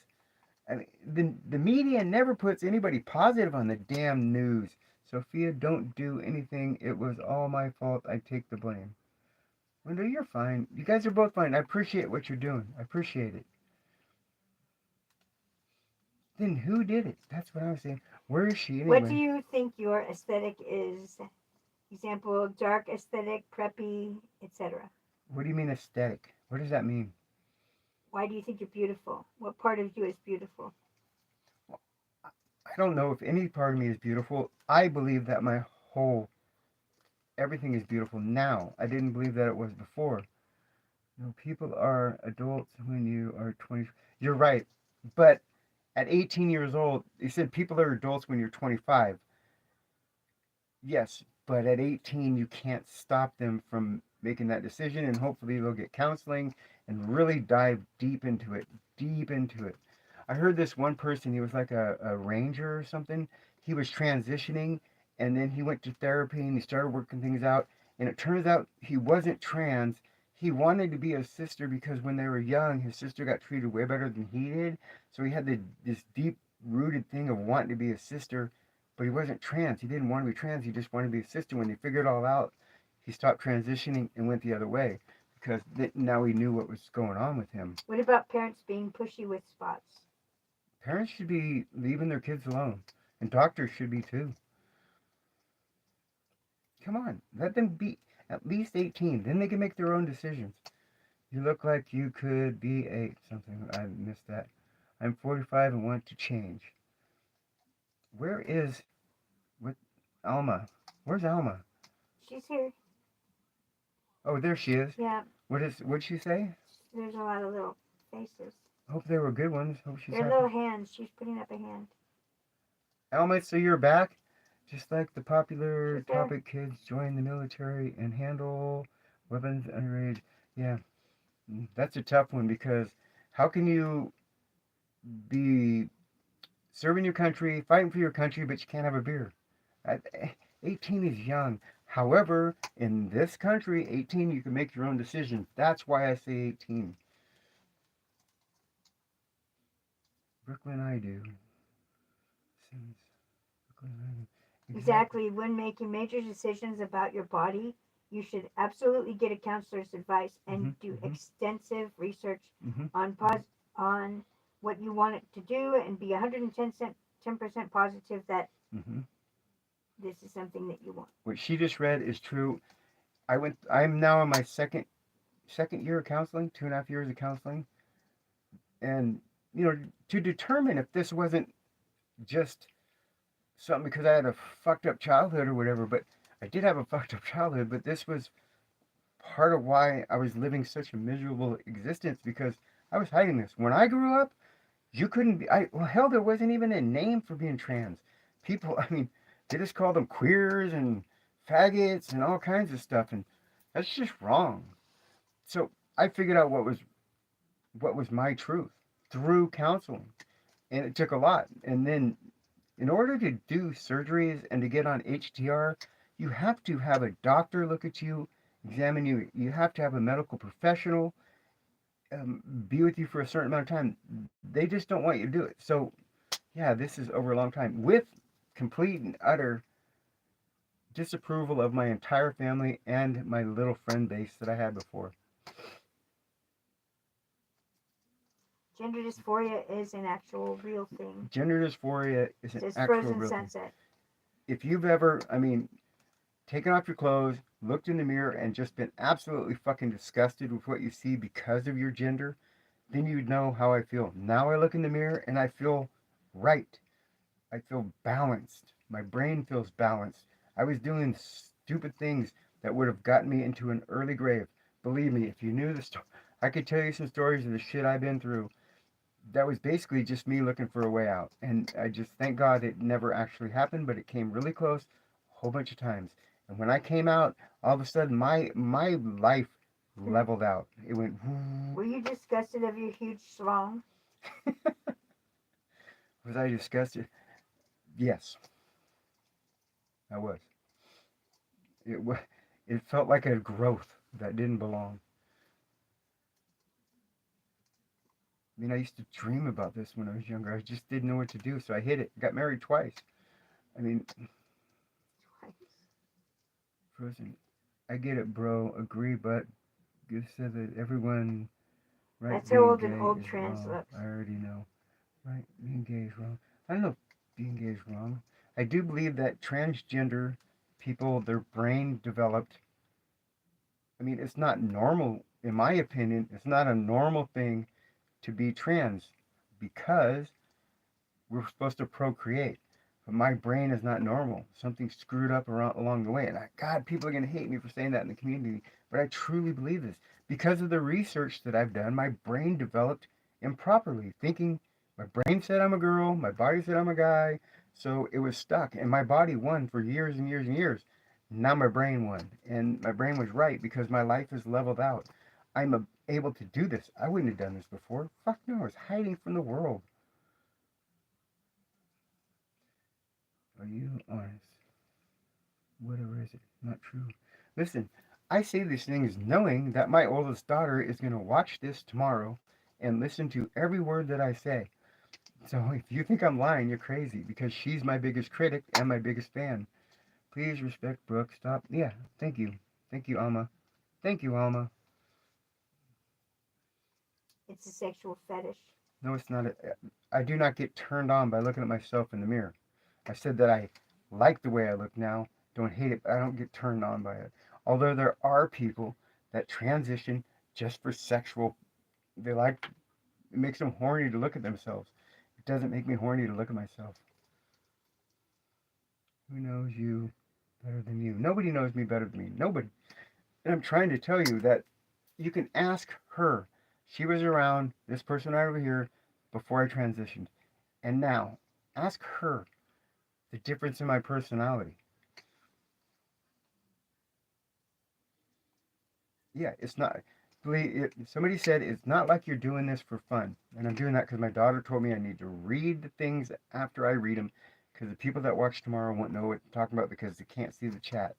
I mean, the media never puts anybody positive on the damn news. Sophia, don't do anything. It was all my fault. I take the blame. Wendell, you're fine. You guys are both fine. I appreciate what you're doing. I appreciate it. Then who did it? That's what I was saying. Where is she anyway? What do you think your aesthetic is? Example, dark aesthetic, preppy, etc. What do you mean aesthetic? What does that mean? Why do you think you're beautiful? What part of you is beautiful? I don't know if any part of me is beautiful. I believe that everything is beautiful now. I didn't believe that it was before. You know, people are adults when you are 20. You're right. But at 18 years old, you said people are adults when you're 25. Yes, but at 18, you can't stop them from making that decision, and hopefully they'll get counseling and really dive deep into it. Deep into it. I heard this one person, he was like a ranger or something. He was transitioning, and then he went to therapy and he started working things out. And it turns out he wasn't trans. He wanted to be a sister because when they were young, his sister got treated way better than he did. So he had this deep-rooted thing of wanting to be a sister, but he wasn't trans. He didn't want to be trans. He just wanted to be a sister. When they figured it all out, he stopped transitioning and went the other way because now he knew what was going on with him. What about parents being pushy with spots? Parents should be leaving their kids alone, and doctors should be too. Come on, let them be at least 18. Then they can make their own decisions. You look like you could be a something. I missed that. I'm 45 and want to change. Where is what Alma? Where's Alma? She's here. Oh, there she is. Yeah, What'd she say? there's a lot of little faces. Hope they were good ones. Hope she's They're happy. little hands. She's putting up a hand. Alma, so you're back? Just like the popular She's there. topic, kids join the military and handle weapons underage. Yeah, that's a tough one because how can you be serving your country, fighting for your country, but you can't have a beer? 18 is young. However, in this country, 18, you can make your own decisions. That's why I say 18. Brooklyn, I do. Since Brooklyn, I do. Exactly. When making major decisions about your body, you should absolutely get a counselor's advice and do extensive research on what you want it to do and be 110% positive that this is something that you want. What she just read is true. I'm now in my second year of counseling, 2.5 years of counseling, and to determine if this wasn't just something because I had a fucked up childhood or whatever, but I did have a fucked up childhood, but this was part of why I was living such a miserable existence because I was hiding this. When I grew up, you couldn't be, well, hell, there wasn't even a name for being trans. People, I mean, they just called them queers and faggots and all kinds of stuff, and that's just wrong. So I figured out what was my truth through counseling, and it took a lot. And then in order to do surgeries and to get on HTR, you have to have a doctor look at you, examine you. You have to have a medical professional be with you for a certain amount of time. They just don't want you to do it. So, yeah, this is over a long time with complete and utter disapproval of my entire family and my little friend base that I had before. Gender dysphoria is an actual real thing. Gender dysphoria is an actual Frozen real Sunset. thing. If you've ever, taken off your clothes, looked in the mirror, and just been absolutely fucking disgusted with what you see because of your gender, then you'd know how I feel. Now I look in the mirror and I feel right. I feel balanced. My brain feels balanced. I was doing stupid things that would have gotten me into an early grave. Believe me, if you knew the story, I could tell you some stories of the shit I've been through. That was basically just me looking for a way out. And I just thank God it never actually happened, but it came really close a whole bunch of times. And when I came out, all of a sudden my life leveled out. It went. Were you disgusted of your huge schlong? Was I disgusted? Yes, I was. It felt like a growth that didn't belong. I used to dream about this when I was younger. I just didn't know what to do, so I hid it. Got married twice. Frozen. I get it, bro. Agree, but you said that everyone, right? That's how old an old trans looks. I already know. Right? Being gay is wrong. I don't know if being gay is wrong. I do believe that transgender people, their brain developed. It's not normal, in my opinion. It's not a normal thing to be trans because we're supposed to procreate. But my brain is not normal. Something screwed up along the way. And God, people are going to hate me for saying that in the community. But I truly believe this. Because of the research that I've done, my brain developed improperly. My brain said I'm a girl. My body said I'm a guy. So it was stuck. And my body won for years and years and years. Now my brain won. And my brain was right because my life is leveled out. I'm able to do this. I wouldn't have done this before. Fuck no. I was hiding from the world. Are you honest? Whatever is it? Not true. Listen, I say these things knowing that my oldest daughter is going to watch this tomorrow and listen to every word that I say. So if you think I'm lying, you're crazy because she's my biggest critic and my biggest fan. Please respect Brooke. Stop. Yeah, thank you. Thank you, Alma. Thank you, Alma. It's a sexual fetish. No, it's not. I do not get turned on by looking at myself in the mirror. I said that I like the way I look now. Don't hate it, but I don't get turned on by it. Although there are people that transition just for sexual. They like. It makes them horny to look at themselves. It doesn't make me horny to look at myself. Who knows you better than you? Nobody knows me better than me. Nobody. And I'm trying to tell you that you can ask her. She was around, this person right over here, before I transitioned. And now, ask her the difference in my personality. Yeah, it's not. Somebody said it's not like you're doing this for fun. And I'm doing that because my daughter told me I need to read the things after I read them because the people that watch tomorrow won't know what I'm talking about because they can't see the chat.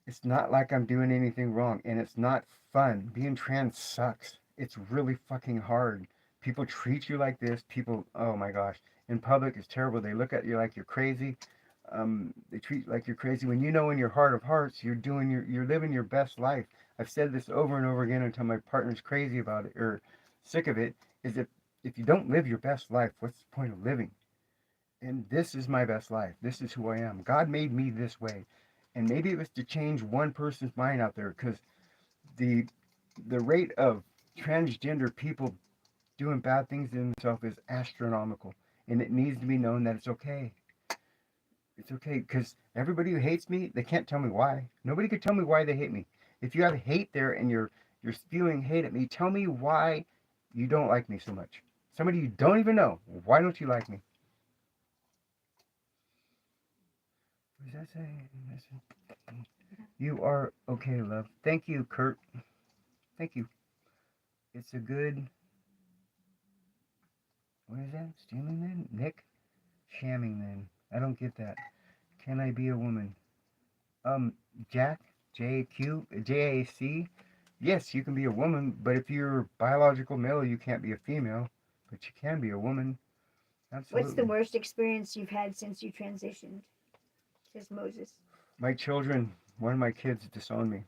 It's not like I'm doing anything wrong, and it's not fun. Being trans sucks. It's really fucking hard. People treat you like this. People, oh my gosh, in public it's terrible. They look at you like you're crazy. They treat you like you're crazy when you know in your heart of hearts you're living your best life. I've said this over and over again until my partner's crazy about it or sick of it. Is if you don't live your best life, what's the point of living? And this is my best life. This is who I am. God made me this way. And maybe it was to change one person's mind out there because the the rate of transgender people doing bad things to themselves is astronomical. And it needs to be known that it's okay. It's okay because everybody who hates me, they can't tell me why. Nobody could tell me why they hate me. If you have hate there and you're spewing hate at me, tell me why you don't like me so much. Somebody you don't even know. Why don't you like me? What does that say? You are okay, love. Thank you, Kurt. Thank you. It's a good. What is that? Stealing then? Nick? Shamming then. I don't get that. Can I be a woman? Um, Jack? JAC? Yes, you can be a woman, but if you're biological male, you can't be a female. But you can be a woman. What's the Absolutely. worst experience you've had since you transitioned? Says Moses. My children, one of my kids disowned me.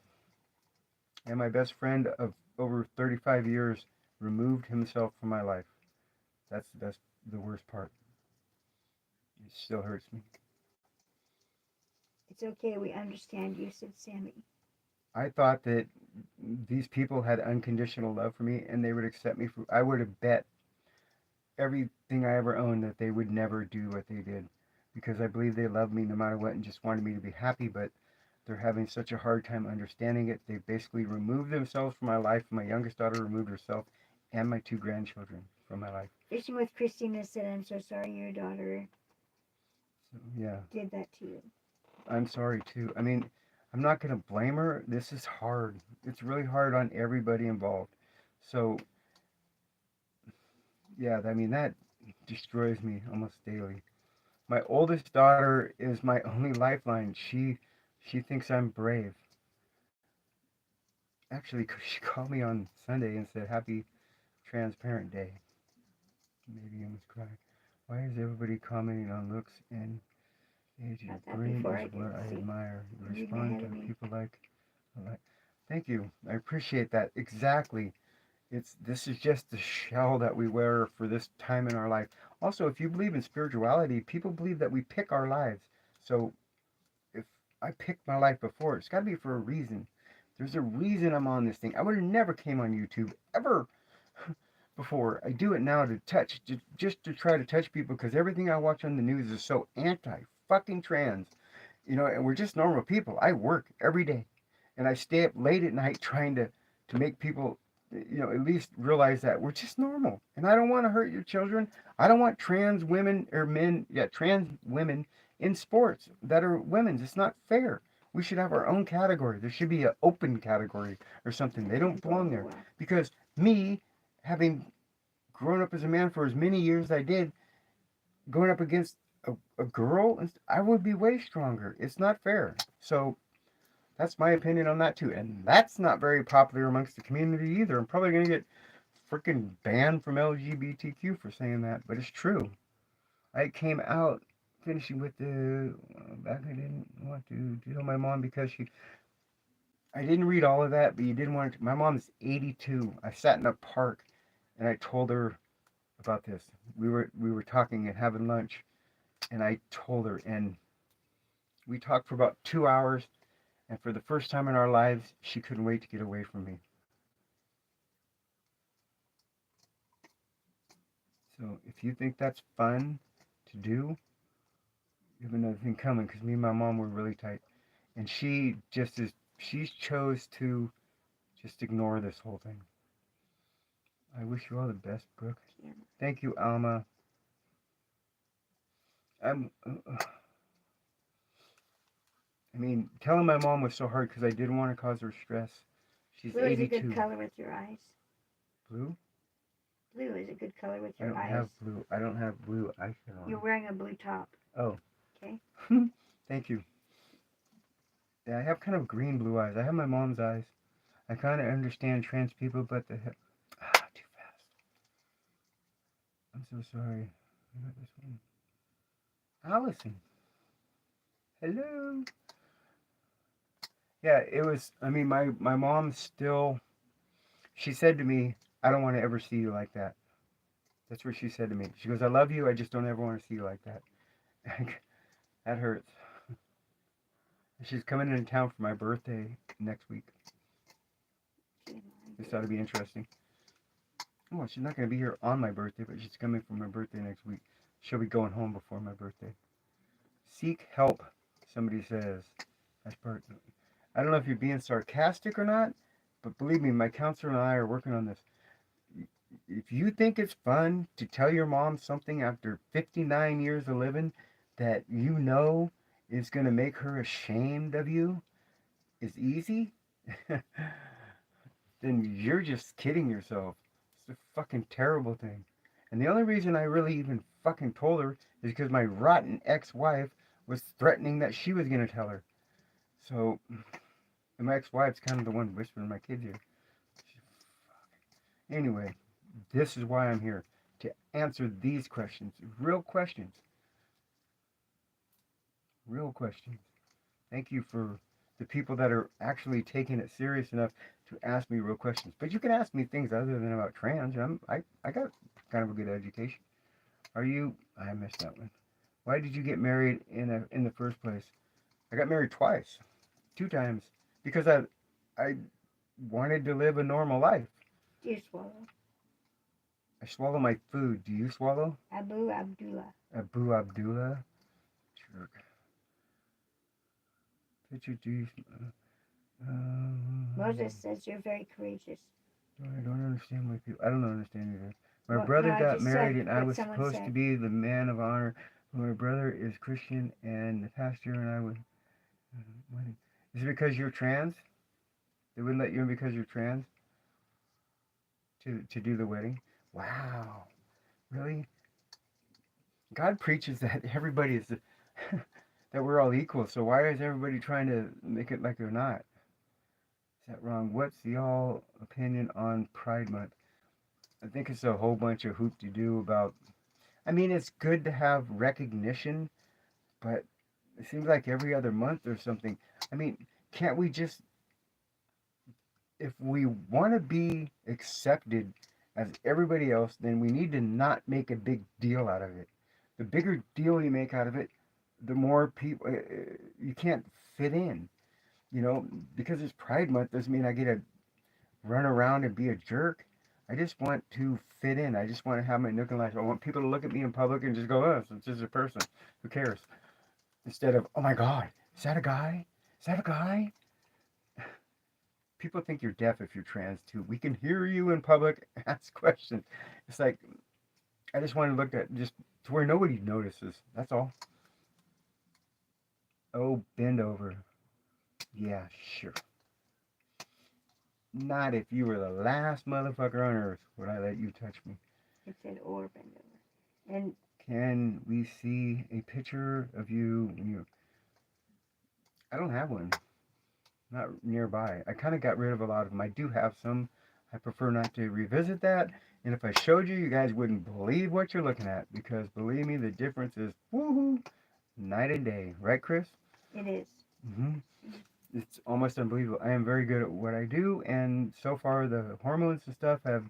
And my best friend of over 35 years removed himself from my life. That's the worst part. It still hurts me. It's okay, we understand you, said Sammy. I thought that these people had unconditional love for me and they would accept me for. I would have bet everything I ever owned that they would never do what they did because I believe they loved me no matter what and just wanted me to be happy, but they're having such a hard time understanding it. They basically removed themselves from my life. My youngest daughter removed herself and my two grandchildren from my life. Fishing with Christina said, I'm so sorry your daughter So, yeah. did that to you. I'm sorry too. I mean, I'm not going to blame her. This is hard. It's really hard on everybody involved. So, yeah, I mean, that destroys me almost daily. My oldest daughter is my only lifeline. She thinks I'm brave. Actually, she called me on Sunday and said, Happy Transparent Day. Maybe I almost cried. Why is everybody commenting on looks and age? Got that Brain before is I did. what I See? admire. You You're reading respond ahead to of me. people like. Thank you. I appreciate that. Exactly. This is just the shell that we wear for this time in our life. Also, if you believe in spirituality, people believe that we pick our lives. So if I picked my life before, it's got to be for a reason. There's a reason I'm on this thing. I would have never came on YouTube ever before. I do it now to touch, just to try to touch people because everything I watch on the news is so anti fucking trans. And we're just normal people. I work every day and I stay up late at night trying to make people at least realize that we're just normal. And I don't want to hurt your children. I don't want trans women or men, trans women in sports that are women's. It's not fair. We should have our own category. There should be an open category or something. They don't belong there. Because me, having grown up as a man for as many years as I did, going up against a girl, I would be way stronger. It's not fair. So that's my opinion on that too. And that's not very popular amongst the community either. I'm probably going to get freaking banned from LGBTQ for saying that, but it's true. I came out finishing with the back. I didn't want to tell my mom because she I didn't read all of that, but you didn't want to. My mom's 82. I sat in a park and I told her about this. We were talking and having lunch, and I told her, and we talked for about 2 hours. And for the first time in our lives, she couldn't wait to get away from me. So if you think that's fun to do, you have another thing coming. Because me and my mom were really tight, and she chose to just ignore this whole thing. I wish you all the best, Brooke. Thank you, Alma. I'm. I mean, telling my mom was so hard because I didn't want to cause her stress. She's Blue is a 82. good color with your eyes. Blue? Blue is a good color with I your don't eyes. have blue. I don't have blue eyeshadow on. You're wearing a blue top. Oh. Okay. Thank you. Yeah, I have kind of green blue eyes. I have my mom's eyes. I kind of understand trans people, but too fast. I'm so sorry. I got this one. Allison. Hello. Yeah, it was. I mean, my mom still. She said to me, "I don't want to ever see you like that." That's what she said to me. She goes, "I love you. I just don't ever want to see you like that." That hurts. She's coming into town for my birthday next week. This ought to be interesting. Oh, she's not going to be here on my birthday, but she's coming for my birthday next week. She'll be going home before my birthday. Seek help, somebody says. That's part. I don't know if you're being sarcastic or not, but believe me, my counselor and I are working on this. If you think it's fun to tell your mom something after 59 years of living that you know is going to make her ashamed of you is easy, then you're just kidding yourself. It's a fucking terrible thing. And the only reason I really even fucking told her is because my rotten ex-wife was threatening that she was going to tell her. So, and my ex-wife's kind of the one whispering my kids here. Anyway, this is why I'm here, to answer these questions. Real questions. Real questions. Thank you for the people that are actually taking it serious enough to ask me real questions. But you can ask me things other than about trans. I got kind of a good education. Are you? I missed that one. Why did you get married in the first place? I got married twice, 2 times, because I wanted to live a normal life. Do you swallow? I swallow my food. Do you swallow? Abu Abdullah. Abu Abdullah. Jerk. Picture do you? Moses says you're very courageous. I don't understand why people. I don't understand either. My Well, brother no, I got just married, said and I what was someone supposed to said. be the man of honor. But my brother is Christian, and the pastor and I would. Is it because you're trans? They wouldn't let you in because you're trans to do the wedding? Wow, really? God preaches that everybody is that we're all equal. So why is everybody trying to make it like they're not? Is that wrong? What's y'all opinion on Pride Month? I think it's a whole bunch of hoop-de-doo about. I mean, it's good to have recognition, but it seems like every other month or something. I mean, can't we just, if we want to be accepted as everybody else, then we need to not make a big deal out of it. The bigger deal you make out of it, the more people, you can't fit in. You know, because it's Pride Month doesn't mean I get to run around and be a jerk. I just want to fit in. I just want to have my nook and life. I want people to look at me in public and just go, oh, it's just a person. Who cares? Instead of, oh my God, is that a guy? Is that a guy? People think you're deaf if you're trans too. We can hear you in public, ask questions. It's like, I just want to look at just to where nobody notices. That's all. Oh, bend over. Yeah, sure. Not if you were the last motherfucker on earth would I let you touch me. It said or bend over. And can we see a picture of you when you? I don't have one. Not nearby. I kind of got rid of a lot of them. I do have some. I prefer not to revisit that. And if I showed you, you guys wouldn't believe what you're looking at. Because believe me, the difference is woohoo, night and day. Right, Chris? it is. Mm-hmm. It's almost unbelievable. I am very good at what I do, and so far the hormones and stuff have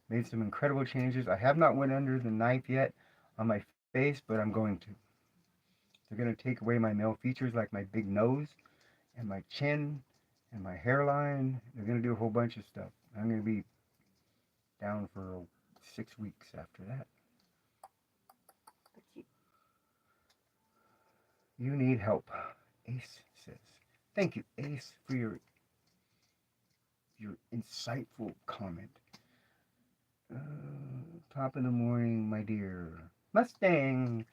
made some incredible changes. I have not went under the knife yet on my face, but I'm going to. They're going to take away my male features like my big nose and my chin and my hairline. They're going to do a whole bunch of stuff. I'm going to be down for 6 weeks after that. But you, You need help, Ace says. Thank you, Ace, for your insightful comment. Uh, Top of the morning, my dear. Mustang.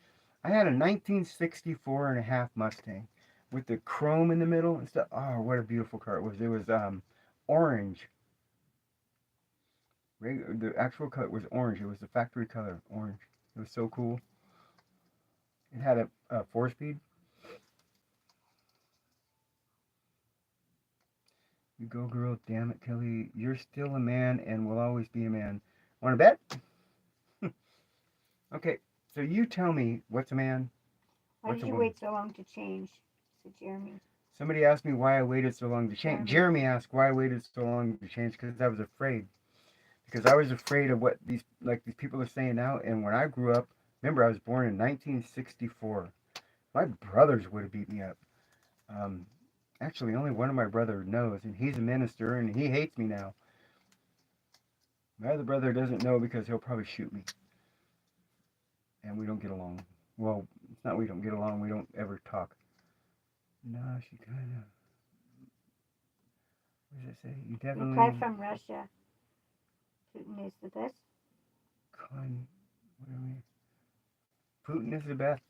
I had a 1964 and a half Mustang with the chrome in the middle and stuff. Oh, what a beautiful car it was. It was orange. The actual color was orange. It was the factory color, orange. It was so cool. It had a four-speed. You go, girl. Damn it, Kelly. You're still a man and will always be a man. Want to bet? Okay, so you tell me what's a man, why what's did a you woman. wait so long to change? Said Jeremy. Somebody asked me why I waited so long to change. Jeremy. Jeremy asked why I waited so long to change because I was afraid. Because I was afraid of what these people are saying now. And when I grew up, remember I was born in 1964. My brothers would have beat me up. Um, Actually, only one of my brothers knows, and he's a minister, and he hates me now. My other brother doesn't know because he'll probably shoot me, and we don't get along. Well, it's not we don't get along. We don't ever talk. No, she kind of. What does it say? You Reply definitely. from Russia. Putin is the best. Con. What do I mean? Putin is the best.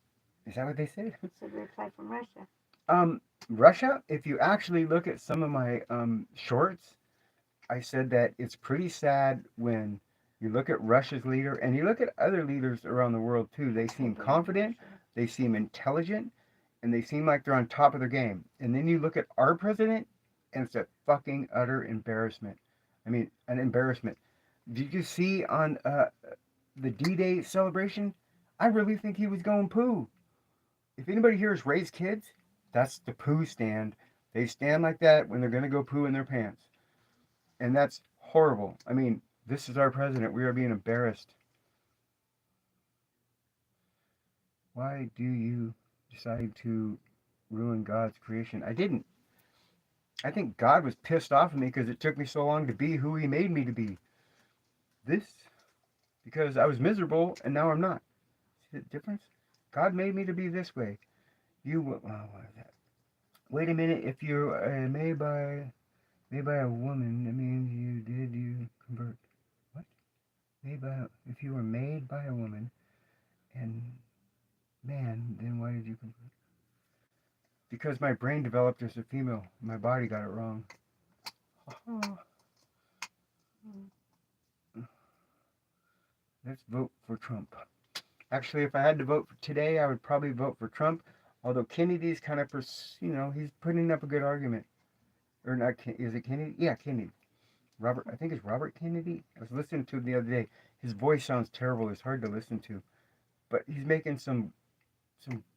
Is that what they said? Said reply from Russia. Um, Russia. If you actually look at some of my shorts, I said that it's pretty sad when you look at Russia's leader and you look at other leaders around the world too. They seem confident, they seem intelligent, and they seem like they're on top of their game. And then you look at our president, and it's a fucking utter embarrassment. I mean, an embarrassment. Did you see on the D-Day celebration? I really think he was going poo. If anybody here has raised kids, that's the poo stand. They stand like that when they're going to go poo in their pants. And that's horrible. I mean, this is our president. We are being embarrassed. Why do you decide to ruin God's creation? I didn't. I think God was pissed off at me because it took me so long to be who he made me to be. This, because I was miserable and now I'm not. See the difference? God made me to be this way. What is that? Wait a minute. If you're made by a woman, that means you convert. What? If you were made by a woman and man, then why did you convert? Because my brain developed as a female. My body got it wrong. Let's vote for Trump. Actually, if I had to vote for today, I would probably vote for Trump. Although Kennedy's kind of, he's putting up a good argument. Or not, is it Kennedy? Yeah, Kennedy. I think it's Robert Kennedy. I was listening to him the other day. His voice sounds terrible. It's hard to listen to. But he's making some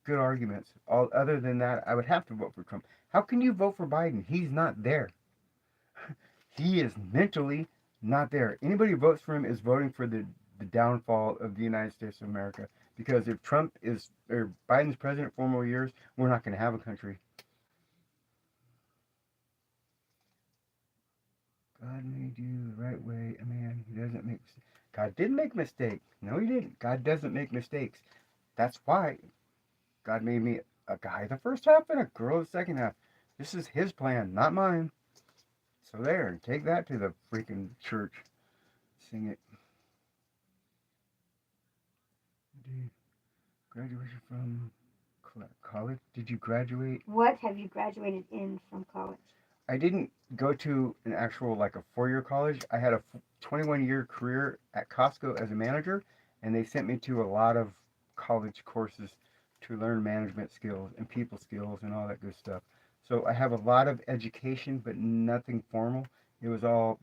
good arguments. All other than that, I would have to vote for Trump. How can you vote for Biden? He's not there. He is mentally not there. Anybody who votes for him is voting for the downfall of the United States of America. Because if Biden's president for more years, we're not going to have a country. God made you the right way, a man. He doesn't make. God didn't make mistakes. No, he didn't. God doesn't make mistakes. That's why God made me a guy the first half and a girl the second half. This is his plan, not mine. So there, take that to the freaking church. Sing it. Graduation from college? Did you graduate? What have you graduated in from college? I didn't go to an actual, like a 4-year college. I had a 21-year career at Costco as a manager, and they sent me to a lot of college courses to learn management skills and people skills and all that good stuff. So I have a lot of education, but nothing formal. It was all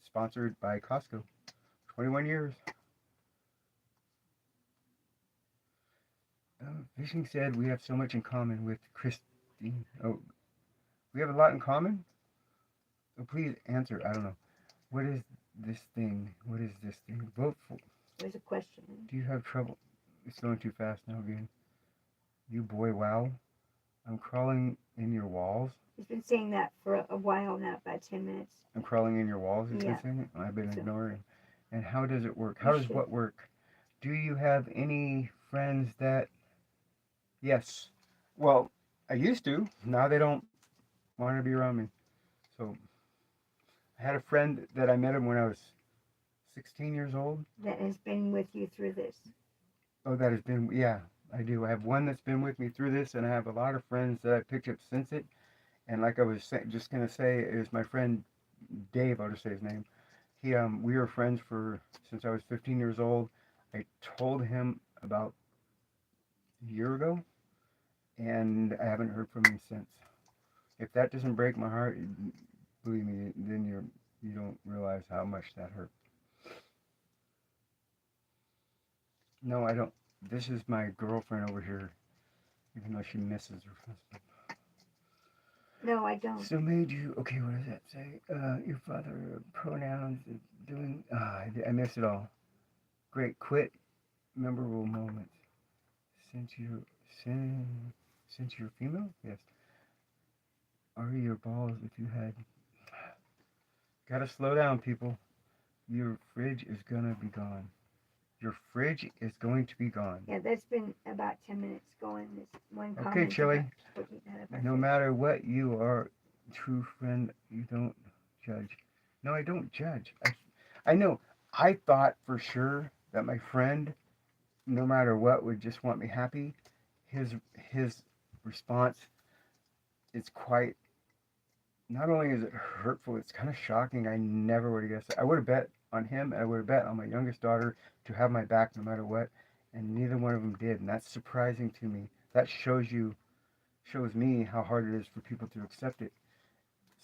sponsored by Costco. 21 years. Fishing said we have so much in common with Christine. Oh, We have a lot in common. So please answer. I don't know. What is this thing? What is this thing? Vote for. There's a question. Do you have trouble? It's going too fast now again. You boy, wow. I'm crawling in your walls. He's been saying that for a while now, about 10 minutes. I'm crawling in your walls, he's Yeah. been saying it. I've been So- ignoring. And how does it work? You How does should. what work? Do you have any friends that... Yes. Well, I used to. Now they don't want to be around me. So I had a friend that I met him when I was 16 years old. That has been with you through this. Oh, that has been... Yeah, I do. I have one that's been with me through this, and I have a lot of friends that I picked up since it. And like I was just going to say, is my friend Dave, I'll just say his name. We were friends since I was 15 years old. I told him about a year ago, and I haven't heard from him since. If that doesn't break my heart, believe me, then you don't realize how much that hurt. No, I don't. This is my girlfriend over here, even though she misses her husband. No, I don't. So made you... Okay, what does that say? Your father, pronouns, doing... I missed it all. Great, quit. Memorable moments. Since you're female? Yes. Are your balls if you had... Gotta slow down, people. Your fridge is gonna be gone. Your fridge is going to be gone. Yeah, that's been about 10 minutes going. This one comment. Okay, Chili. About No matter what you are, true friend, you don't judge. No, I don't judge. I know. I thought for sure that my friend, no matter what, would just want me happy. His response is quite... Not only is it hurtful, it's kind of shocking. I never would have guessed it. I would have bet on him, and I would have bet on my youngest daughter to have my back no matter what, and neither one of them did, and that's surprising to me. That shows me how hard it is for people to accept it.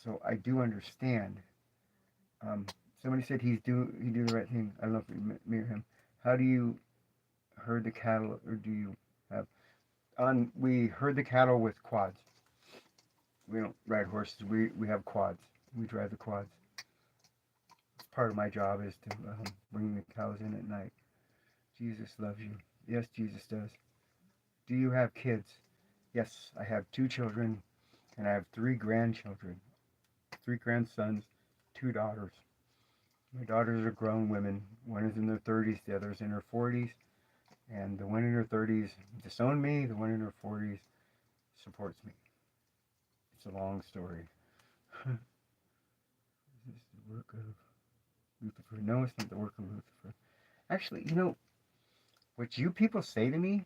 So I do understand. Somebody said he do the right thing. I don't know if me or him. How do you herd the cattle, or do you have... We herd the cattle with quads. We don't ride horses. We have quads. We drive the quads. Part of my job is to bring the cows in at night. Jesus loves you. Yes, Jesus does. Do you have kids? Yes, I have 2 children, and I have 3 grandchildren. 3 grandsons, 2 daughters. My daughters are grown women. One is in their 30s, the other is in her 40s. And the one in her 30s disowned me. The one in her 40s supports me. It's a long story. Is this the work of Lucifer? No, it's not the work of Lucifer. Actually, what you people say to me,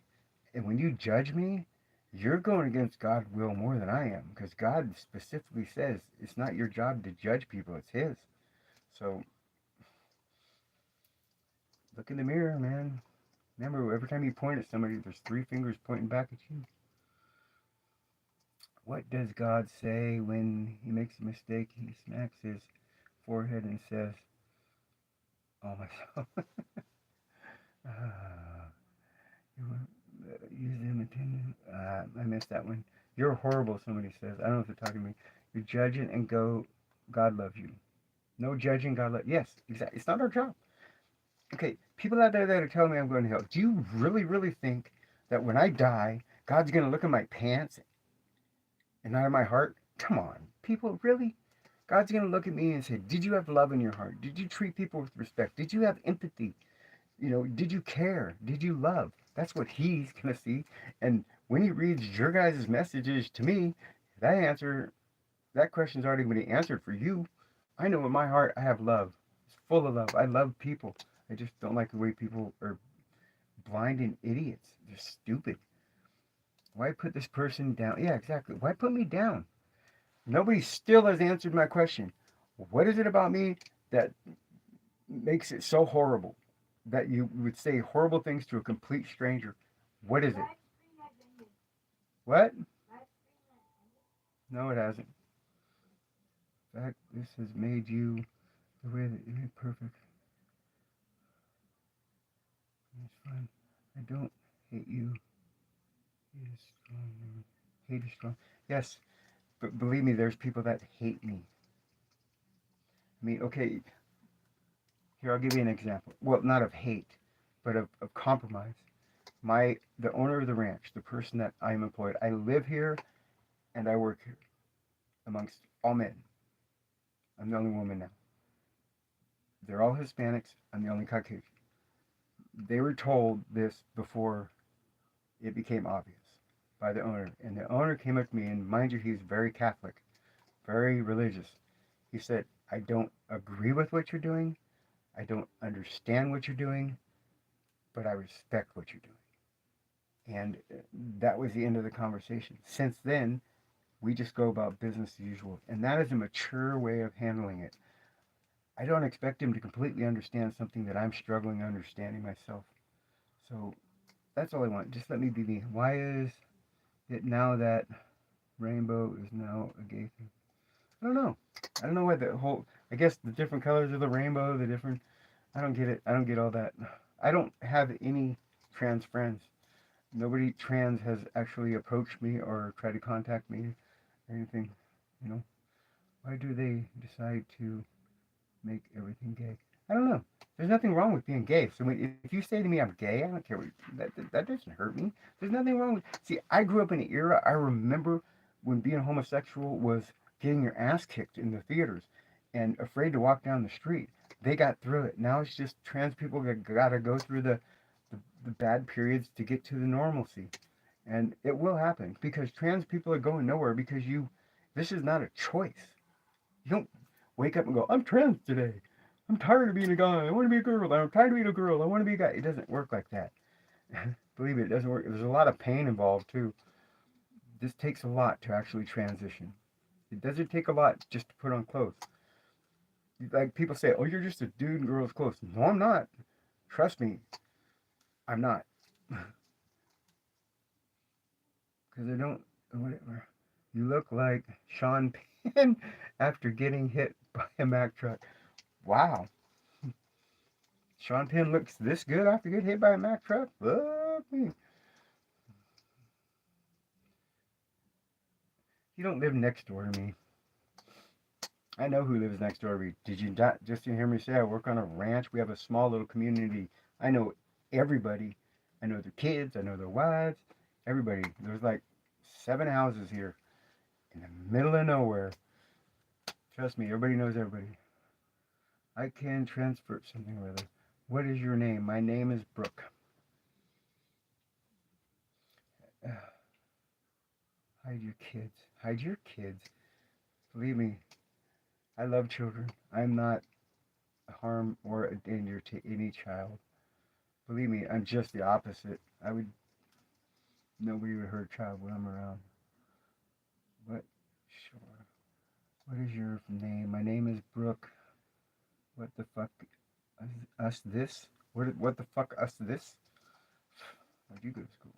and when you judge me, you're going against God's will more than I am. Because God specifically says it's not your job to judge people, it's His. So, look in the mirror, man. Remember, every time you point at somebody, there's 3 fingers pointing back at you. What does God say when He makes a mistake? He smacks his forehead and says, "Oh, myself." Use them attendant. I missed that one. You're horrible, somebody says. I don't know if they're talking to me. You're judging and go, God loves you. No judging, God loves you. Yes, exactly. It's not our job. Okay, people out there that are telling me I'm going to hell, do you really, really think that when I die, God's going to look at my pants and not at my heart? Come on, people, really? God's going to look at me and say, did you have love in your heart? Did you treat people with respect? Did you have empathy? Did you care? Did you love? That's what He's going to see. And when He reads your guys' messages to me, that question's already been answered for you. I know in my heart I have love. It's full of love. I love people. I just don't like the way people are blind and idiots. They're stupid. Why put this person down? Yeah, exactly. Why put me down? Nobody still has answered my question. What is it about me that makes it so horrible that you would say horrible things to a complete stranger? What is it? What? No, it hasn't. In fact, this has made you the way that you're perfect. It's fine. I don't hate you. Hate is strong. Hate is strong. Yes, But believe me, there's people that hate me. I mean, okay, here I'll give you an example. Well, not of hate, but of compromise. The owner of the ranch, the person that I'm employed, I live here and I work here amongst all men. I'm the only woman now. They're all Hispanics. I'm the only Caucasian. They were told this before it became obvious by the owner. And the owner came up to me, and mind you, he's very Catholic, very religious. He said, I don't agree with what you're doing. I don't understand what you're doing, but I respect what you're doing. And that was the end of the conversation. Since then, we just go about business as usual. And that is a mature way of handling it. I don't expect him to completely understand something that I'm struggling understanding myself. So that's all I want. Just let me be me. Why is it now that rainbow is now a gay thing? I don't know. I don't know why the whole, I guess the different colors of the rainbow, the different, I don't get it. I don't get all that. I don't have any trans friends. Nobody trans has actually approached me or tried to contact me or anything. You know, why do they decide to make everything gay? I don't know. There's nothing wrong with being gay. So if you say to me I'm gay, I don't care. That doesn't hurt me. There's nothing wrong with. See, I grew up in an era. I remember when being homosexual was getting your ass kicked in the theaters and afraid to walk down the street. They got through it. Now it's just trans people got to go through the bad periods to get to the normalcy. And it will happen because trans people are going nowhere because this is not a choice. You don't wake up and go, I'm trans today. I'm tired of being a guy. I want to be a girl. I'm tired of being a girl. I want to be a guy. It doesn't work like that. Believe me, it doesn't work. There's a lot of pain involved too. This takes a lot to actually transition. It doesn't take a lot just to put on clothes. Like people say, oh, you're just a dude in girls' clothes. No, I'm not. Trust me, I'm not. Because I don't, whatever. You look like Sean Penn after getting hit by a Mack truck. Wow. Sean Penn looks this good after getting hit by a Mack truck? Fuck me. You don't live next door to me. I know who lives next door to me. Did you not just hear me say I work on a ranch? We have a small little community. I know everybody. I know their kids. I know their wives. Everybody. There's like 7 houses here in the middle of nowhere. Trust me, everybody knows everybody. I can transfer something or other. What is your name? My name is Brooke. Hide your kids. Hide your kids. Believe me, I love children. I'm not a harm or a danger to any child. Believe me, I'm just the opposite. Nobody would hurt a child when I'm around. What? Sure. What is your name? My name is Brooke. What the fuck? Us this? What the fuck us this? Where'd you go to school?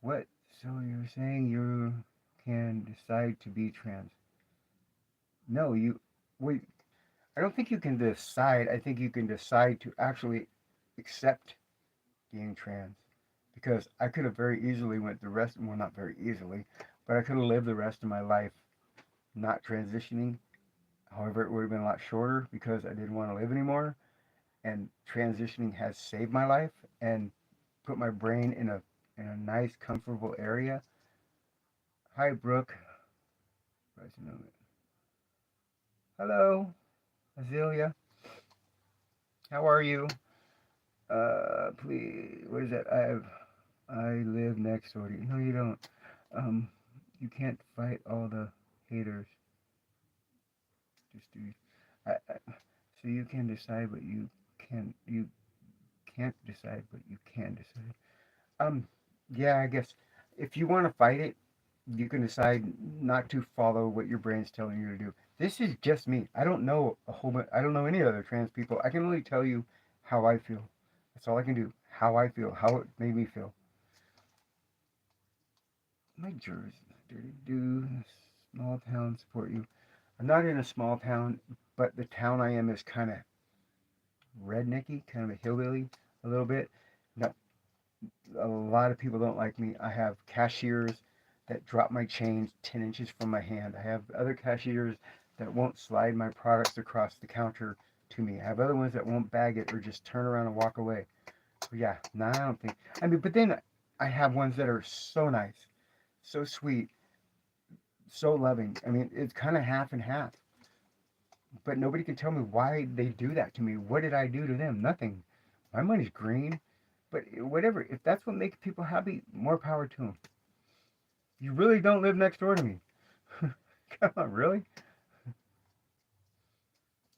What? So you're saying you can decide to be trans? No, wait. I don't think you can decide. I think you can decide to actually accept being trans. Because I could have very easily went the rest, well, not very easily, but I could have lived the rest of my life not transitioning. However, it would have been a lot shorter because I didn't want to live anymore. And transitioning has saved my life and put my brain in a nice, comfortable area. Hi, Brooke. Hello, Azealia. How are you? Please, what is that? I live next door to you. No, you don't. Um, you can't fight all the haters. Just do. So you can decide, but you can't decide, but you can decide. Yeah, I guess if you want to fight it, you can decide not to follow what your brain's telling you to do. This is just me. I don't know a whole bunch. I don't know any other trans people. I can only tell you how I feel. That's all I can do. How I feel. How it made me feel. My jersey, dirty do. Small town support you. I'm not in a small town, but the town I am is kind of rednecky, kind of a hillbilly, a little bit. Not a lot of people don't like me. I have cashiers that drop my change 10 inches from my hand. I have other cashiers that won't slide my products across the counter to me. I have other ones that won't bag it or just turn around and walk away. But yeah, no, I don't think. I mean, but then I have ones that are so nice, so sweet, so loving. I mean, it's kind of half and half. But nobody can tell me why they do that to me. What did I do to them? Nothing. My money's green. But whatever, if that's what makes people happy, more power to them. You really don't live next door to me. Come on, really?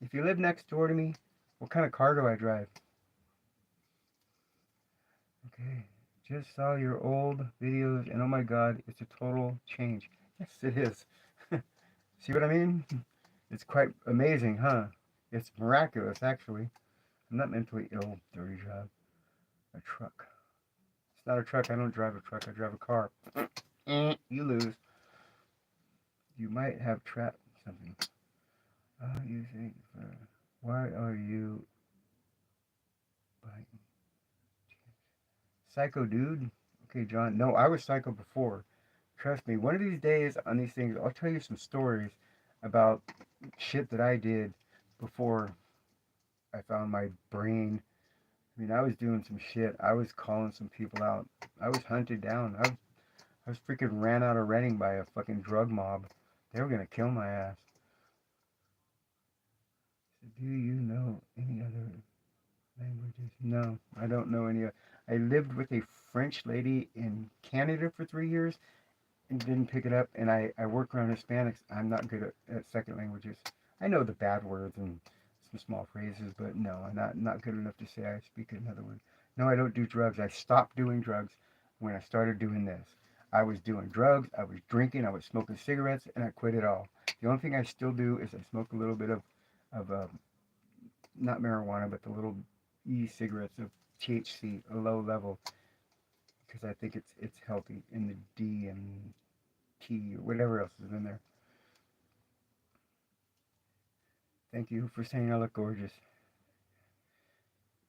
If you live next door to me, what kind of car do I drive? Okay, just saw your old videos and oh my god, it's a total change. Yes, it is. See what I mean? It's quite amazing, huh? It's miraculous, actually. I'm not mentally ill, dirty job. A truck. It's not a truck. I don't drive a truck. I drive a car. You lose. You might have trapped something. You think, why are you biting? Psycho dude? Okay, John. No, I was psycho before. Trust me. One of these days on these things, I'll tell you some stories about shit that I did before I found my brain. I mean, I was doing some shit. I was calling some people out. I was hunted down. I was freaking ran out of Reading by a fucking drug mob. They were gonna kill my ass. So do you know any other languages? No, I don't know any. I lived with a French lady in Canada for 3 years and didn't pick it up. And I work around Hispanics. I'm not good at second languages. I know the bad words and some small phrases, but no, I'm not good enough to say I speak another word. No, I don't do drugs. I stopped doing drugs when I started doing this. I was doing drugs, I was drinking, I was smoking cigarettes, and I quit it all. The only thing I still do is I smoke a little bit of not marijuana, but the little e-cigarettes of THC, a low level, because I think it's healthy in the D and T or whatever else is in there. Thank you for saying I look gorgeous.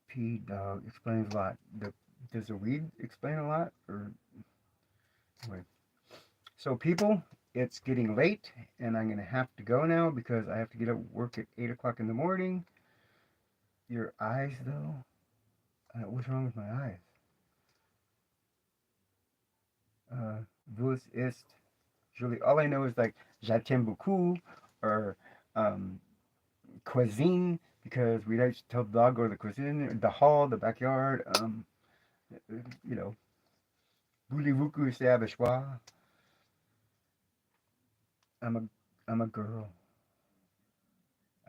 P dog explains a lot. Does the weed explain a lot? Or anyway. So people, it's getting late and I'm gonna have to go now because I have to get up work at 8 o'clock in the morning. Your eyes though? What's wrong with my eyes? Vous ist Julie. All I know is like j'aime beaucoup or um, cuisine because we like to tell the dog go to the cuisine, the hall, the backyard. You know, voulez-vous que c'est avec moi? I'm a I'm a girl.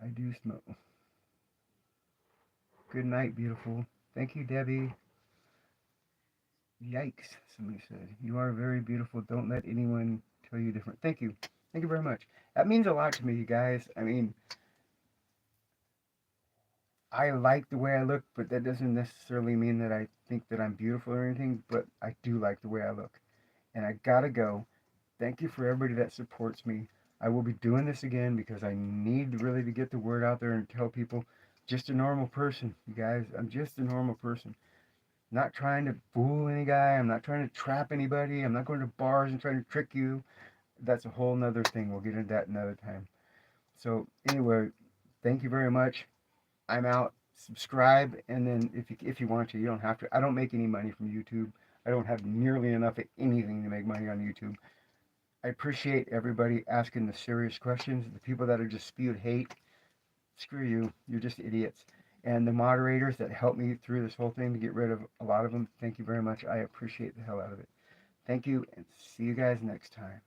I do smoke. Good night, beautiful. Thank you, Debbie. Yikes, somebody said. You are very beautiful. Don't let anyone tell you different. Thank you. Thank you very much. That means a lot to me, you guys. I mean, I like the way I look, but that doesn't necessarily mean that I think that I'm beautiful or anything, but I do like the way I look. And I gotta go. Thank you for everybody that supports me. I will be doing this again because I need really to get the word out there and tell people just a normal person, you guys. I'm just a normal person. Not trying to fool any guy. I'm not trying to trap anybody. I'm not going to bars and trying to trick you. That's a whole nother thing. We'll get into that another time. So anyway, thank you very much. I'm out. Subscribe, and then if you want to, you don't have to. I don't make any money from YouTube. I don't have nearly enough of anything to make money on YouTube. I appreciate everybody asking the serious questions. The people that are just spewed hate, screw you. You're just idiots. And the moderators that helped me through this whole thing to get rid of a lot of them, thank you very much. I appreciate the hell out of it. Thank you, and see you guys next time.